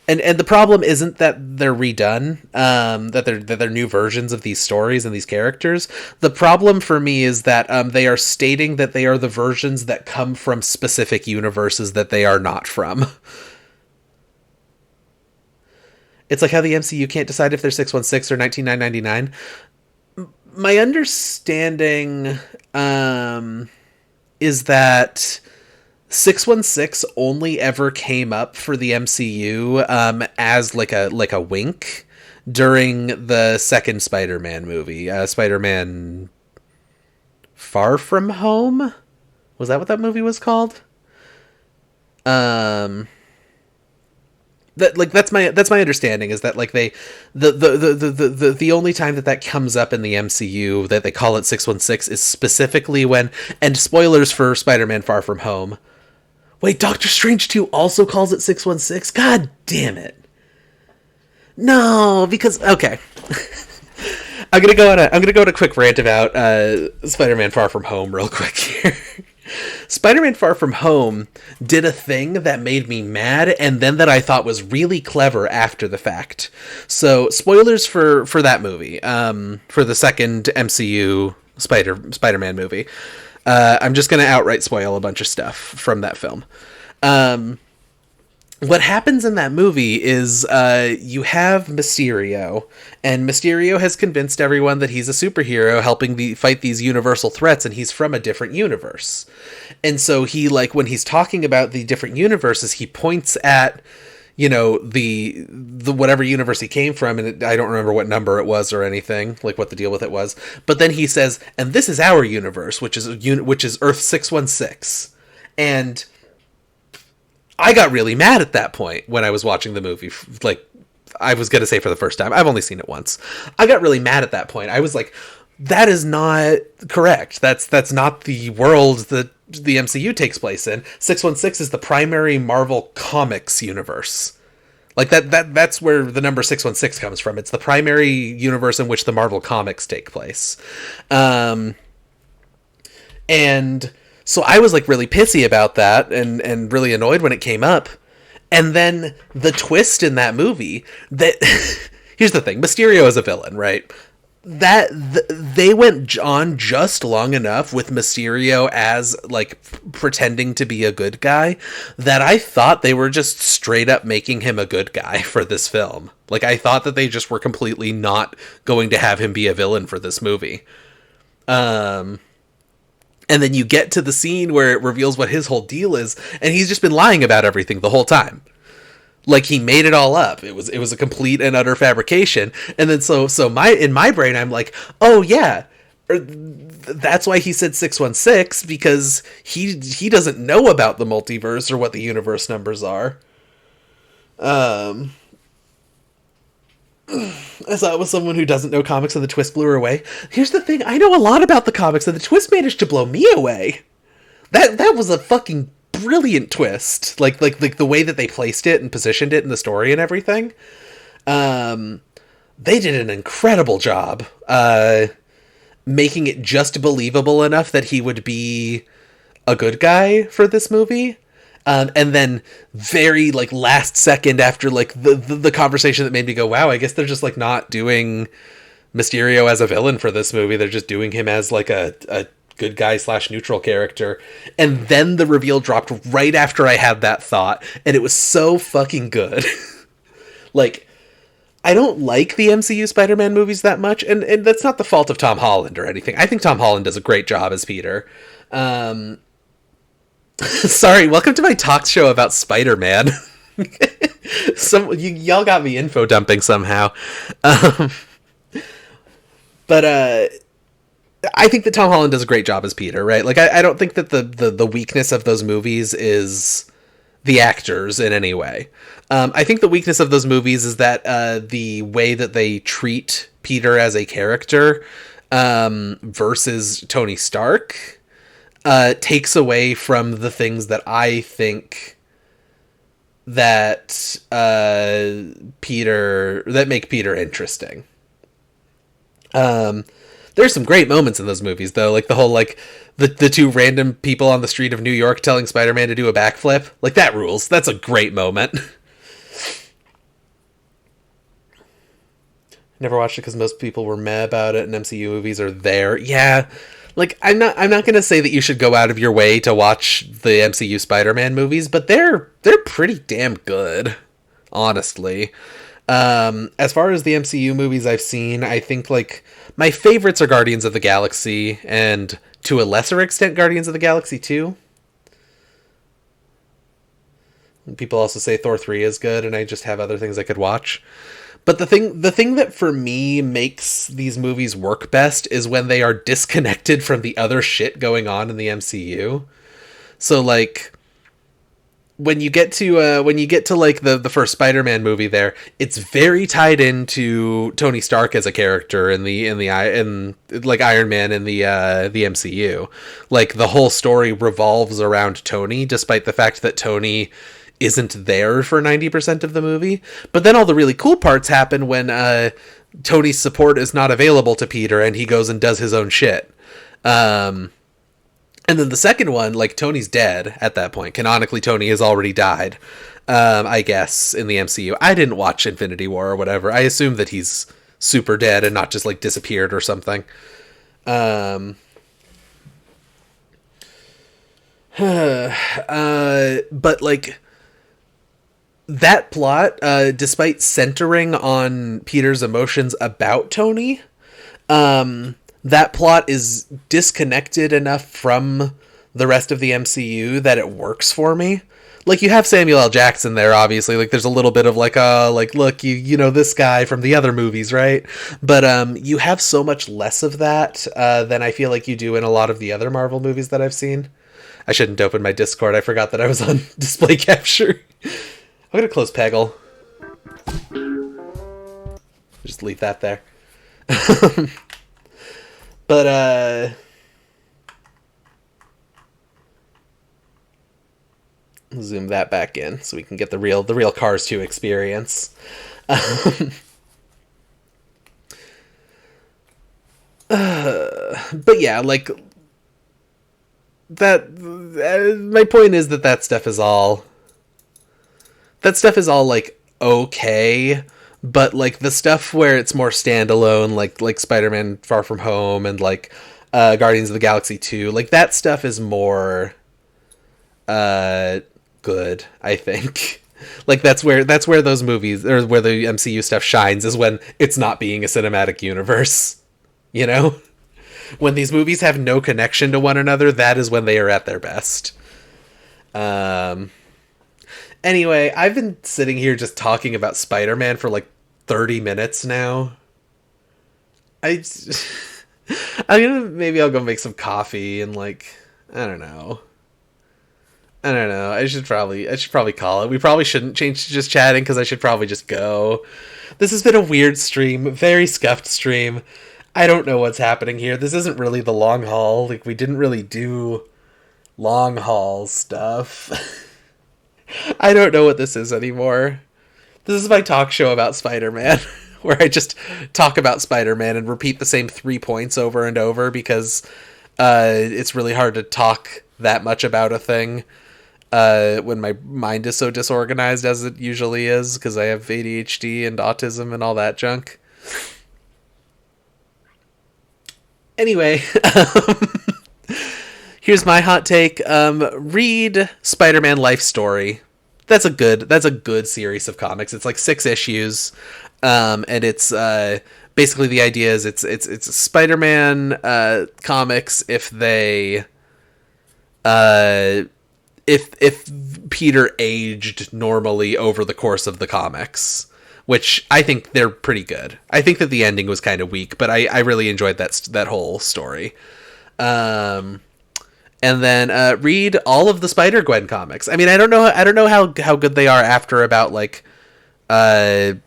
And the problem isn't that they're redone, that they're new versions of these stories and these characters. The problem for me is that they are stating that they are the versions that come from specific universes that they are not from. It's like how the MCU can't decide if they're 616 or 19999. My understanding is that 616 only ever came up for the MCU as like a wink during the second Spider-Man movie, Spider-Man Far From Home. Was that what that movie was called? That's my understanding, is that like the only time that comes up in the MCU that they call it 616 is specifically when, and spoilers for Spider-Man Far From Home. Wait, Doctor Strange 2 also calls it 616? God damn it. No, because, okay. I'm gonna go on a quick rant about Spider-Man Far From Home real quick here. Spider-Man Far From Home did a thing that made me mad, and then that I thought was really clever after the fact. So, spoilers for that movie, for the second MCU Spider-Man movie. I'm just going to outright spoil a bunch of stuff from that film. What happens in that movie is you have Mysterio, and Mysterio has convinced everyone that he's a superhero helping fight these universal threats, and he's from a different universe. And so he, like, when he's talking about the different universes, he points at, you know, the whatever universe he came from, and I don't remember what number it was or anything, like what the deal with it was. But then he says, and this is our universe, which is Earth 616. And I got really mad at that point when I was watching the movie. Like, I was going to say for the first time. I've only seen it once. I got really mad at that point. I was like, that is not correct. That's not the world that the MCU takes place in. 616 is the primary Marvel Comics universe. Like, that's where the number 616 comes from. It's the primary universe in which the Marvel Comics take place. And so I was, like, really pissy about that and really annoyed when it came up. And then the twist in that movie that here's the thing, Mysterio is a villain, right? They went on just long enough with Mysterio as, like, pretending to be a good guy that I thought they were just straight up making him a good guy for this film. Like, I thought that they just were completely not going to have him be a villain for this movie. And then you get to the scene where it reveals what his whole deal is, and he's just been lying about everything the whole time. Like, he made it all up. It was a complete and utter fabrication. And then so in my brain, I'm like, oh yeah, that's why he said 616, because he doesn't know about the multiverse or what the universe numbers are. I saw it with someone who doesn't know comics and the twist blew her away. Here's the thing, I know a lot about the comics and the twist managed to blow me away. That was a fucking brilliant twist. Like the way that they placed it and positioned it in the story and everything. They did an incredible job making it just believable enough that he would be a good guy for this movie. And then very, like, last second after, like, the conversation that made me go, wow, I guess they're just, like, not doing Mysterio as a villain for this movie. They're just doing him as, like, a good guy / neutral character. And then the reveal dropped right after I had that thought, and it was so fucking good. Like, I don't like the MCU Spider-Man movies that much, and that's not the fault of Tom Holland or anything. I think Tom Holland does a great job as Peter. Sorry, welcome to my talk show about Spider-Man. Y'all got me info dumping somehow. But I think that Tom Holland does a great job as Peter, right? Like, I don't think that the weakness of those movies is the actors in any way. I think the weakness of those movies is that the way that they treat Peter as a character versus Tony Stark takes away from the things that I think that make Peter interesting. There's some great moments in those movies, though, like the whole, like, the two random people on the street of New York telling Spider-Man to do a backflip. Like, that rules. That's a great moment. Never watched it because most people were meh about it, and MCU movies are there. Yeah. Like, I'm not going to say that you should go out of your way to watch the MCU Spider-Man movies, but they're pretty damn good, honestly. As far as the MCU movies I've seen, I think, like, my favorites are Guardians of the Galaxy, and to a lesser extent, Guardians of the Galaxy 2. People also say Thor 3 is good, and I just have other things I could watch. But the thing that for me makes these movies work best is when they are disconnected from the other shit going on in the MCU. So, like, when you get to like the first Spider-Man movie there, it's very tied into Tony Stark as a character in like Iron Man in the MCU. Like, the whole story revolves around Tony, despite the fact that Tony isn't there for 90% of the movie. But then all the really cool parts happen when Tony's support is not available to Peter and he goes and does his own shit. And And then the second one, like, Tony's dead at that point. Canonically, Tony has already died, I guess, in the MCU. I didn't watch Infinity War or whatever. I assume that he's super dead and not just, like, disappeared or something. But, like, that plot, despite centering on Peter's emotions about Tony, that plot is disconnected enough from the rest of the MCU that it works for me. Like, you have Samuel L. Jackson there, obviously. Like, there's a little bit of, like, look, you know this guy from the other movies, right? But, you have so much less of that, than I feel like you do in a lot of the other Marvel movies that I've seen. I shouldn't open my Discord. I forgot that I was on display capture. I'm gonna close Peggle. Just leave that there. But, zoom that back in so we can get the real Cars 2 experience. But yeah, like, that, my point is that stuff is all, like, okay, but, like, the stuff where it's more standalone, like Spider-Man Far From Home and, like, Guardians of the Galaxy 2, like, that stuff is more good, I think. Like, that's where those movies, or where the MCU stuff shines, is when it's not being a cinematic universe, you know? When these movies have no connection to one another, that is when they are at their best. Anyway, I've been sitting here just talking about Spider-Man for like 30 minutes now. Maybe I'll go make some coffee and, like, I don't know. I should probably call it. We probably shouldn't change to just chatting, because I should probably just go. This has been a weird stream, very scuffed stream. I don't know what's happening here. This isn't really the long haul. Like, we didn't really do long haul stuff. I don't know what this is anymore. This is my talk show about Spider-Man, where I just talk about Spider-Man and repeat the same 3 points over and over, because it's really hard to talk that much about a thing when my mind is so disorganized as it usually is, because I have ADHD and autism and all that junk. Anyway, here's my hot take. Read Spider-Man Life Story. That's a good series of comics. It's like 6 issues, and it's basically, the idea is it's Spider-Man comics if they if Peter aged normally over the course of the comics, which I think they're pretty good. I think that the ending was kind of weak, but I really enjoyed that whole story. And then read all of the Spider-Gwen comics. I mean, I don't know how good they are after about like after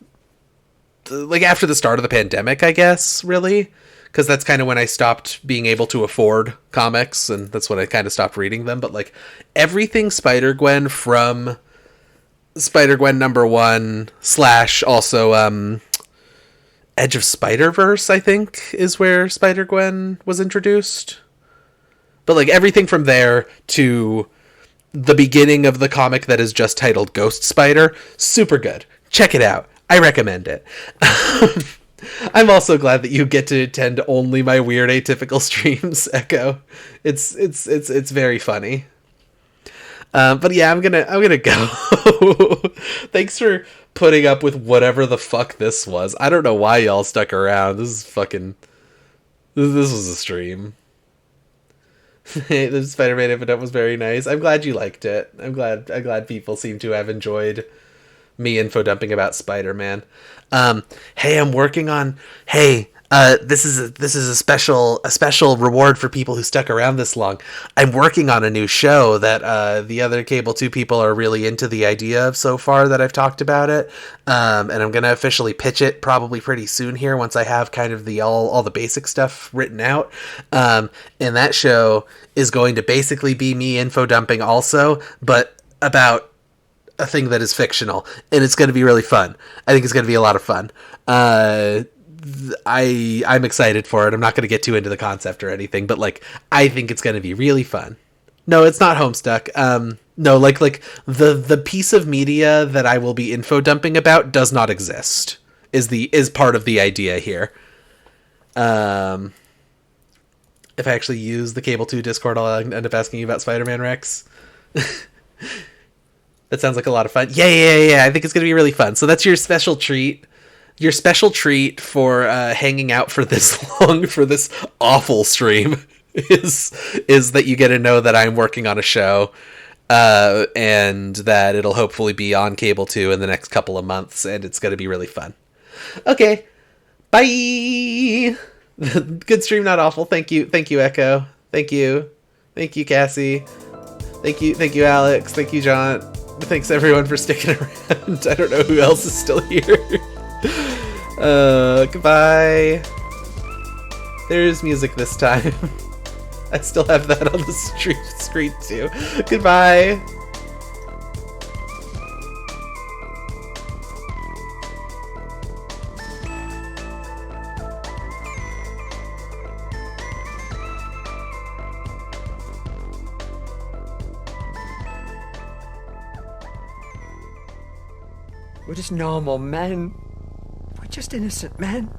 the start of the pandemic, I guess, really. Because that's kind of when I stopped being able to afford comics, and that's when I kind of stopped reading them. But, like, everything Spider-Gwen from Spider-Gwen #1 / also Edge of Spider-Verse, I think, is where Spider-Gwen was introduced. But, like, everything from there to the beginning of the comic that is just titled Ghost Spider, super good. Check it out. I recommend it. I'm also glad that you get to attend only my weird atypical streams, Echo. It's very funny. But yeah, I'm gonna go. Thanks for putting up with whatever the fuck this was. I don't know why y'all stuck around. This was a stream. The Spider-Man incident was very nice. I'm glad you liked it. I'm glad people seem to have enjoyed me info dumping about Spider-Man. Hey, I'm working on. Hey, this is a special reward for people who stuck around this long. I'm working on a new show that the other Cable 2 people are really into the idea of so far that I've talked about it. And I'm gonna officially pitch it probably pretty soon here once I have kind of the all the basic stuff written out. And that show is going to basically be me info dumping also, but about a thing that is fictional, and it's going to be really fun. I think it's going to be a lot of fun. I'm excited for it. I'm not going to get too into the concept or anything, but like I think it's going to be really fun. No, it's not Homestuck. No, like the piece of media that I will be info dumping about does not exist. Is part of the idea here. If I actually use the Cable 2 Discord, I'll end up asking you about Spider-Man Rex. That sounds like a lot of fun. Yeah. I think it's going to be really fun. So that's your special treat. Your special treat for hanging out for this long, for this awful stream, is that you get to know that I'm working on a show, and that it'll hopefully be on Cable 2 in the next couple of months, and it's going to be really fun. Okay, bye! Good stream, not awful. Thank you, Echo. Thank you, Cassie. Thank you, Alex. Thank you, John. Thanks everyone for sticking around. I don't know who else is still here. Goodbye. There's music this time. I still have that on the screen too. Goodbye. We're just normal men. We're just innocent men.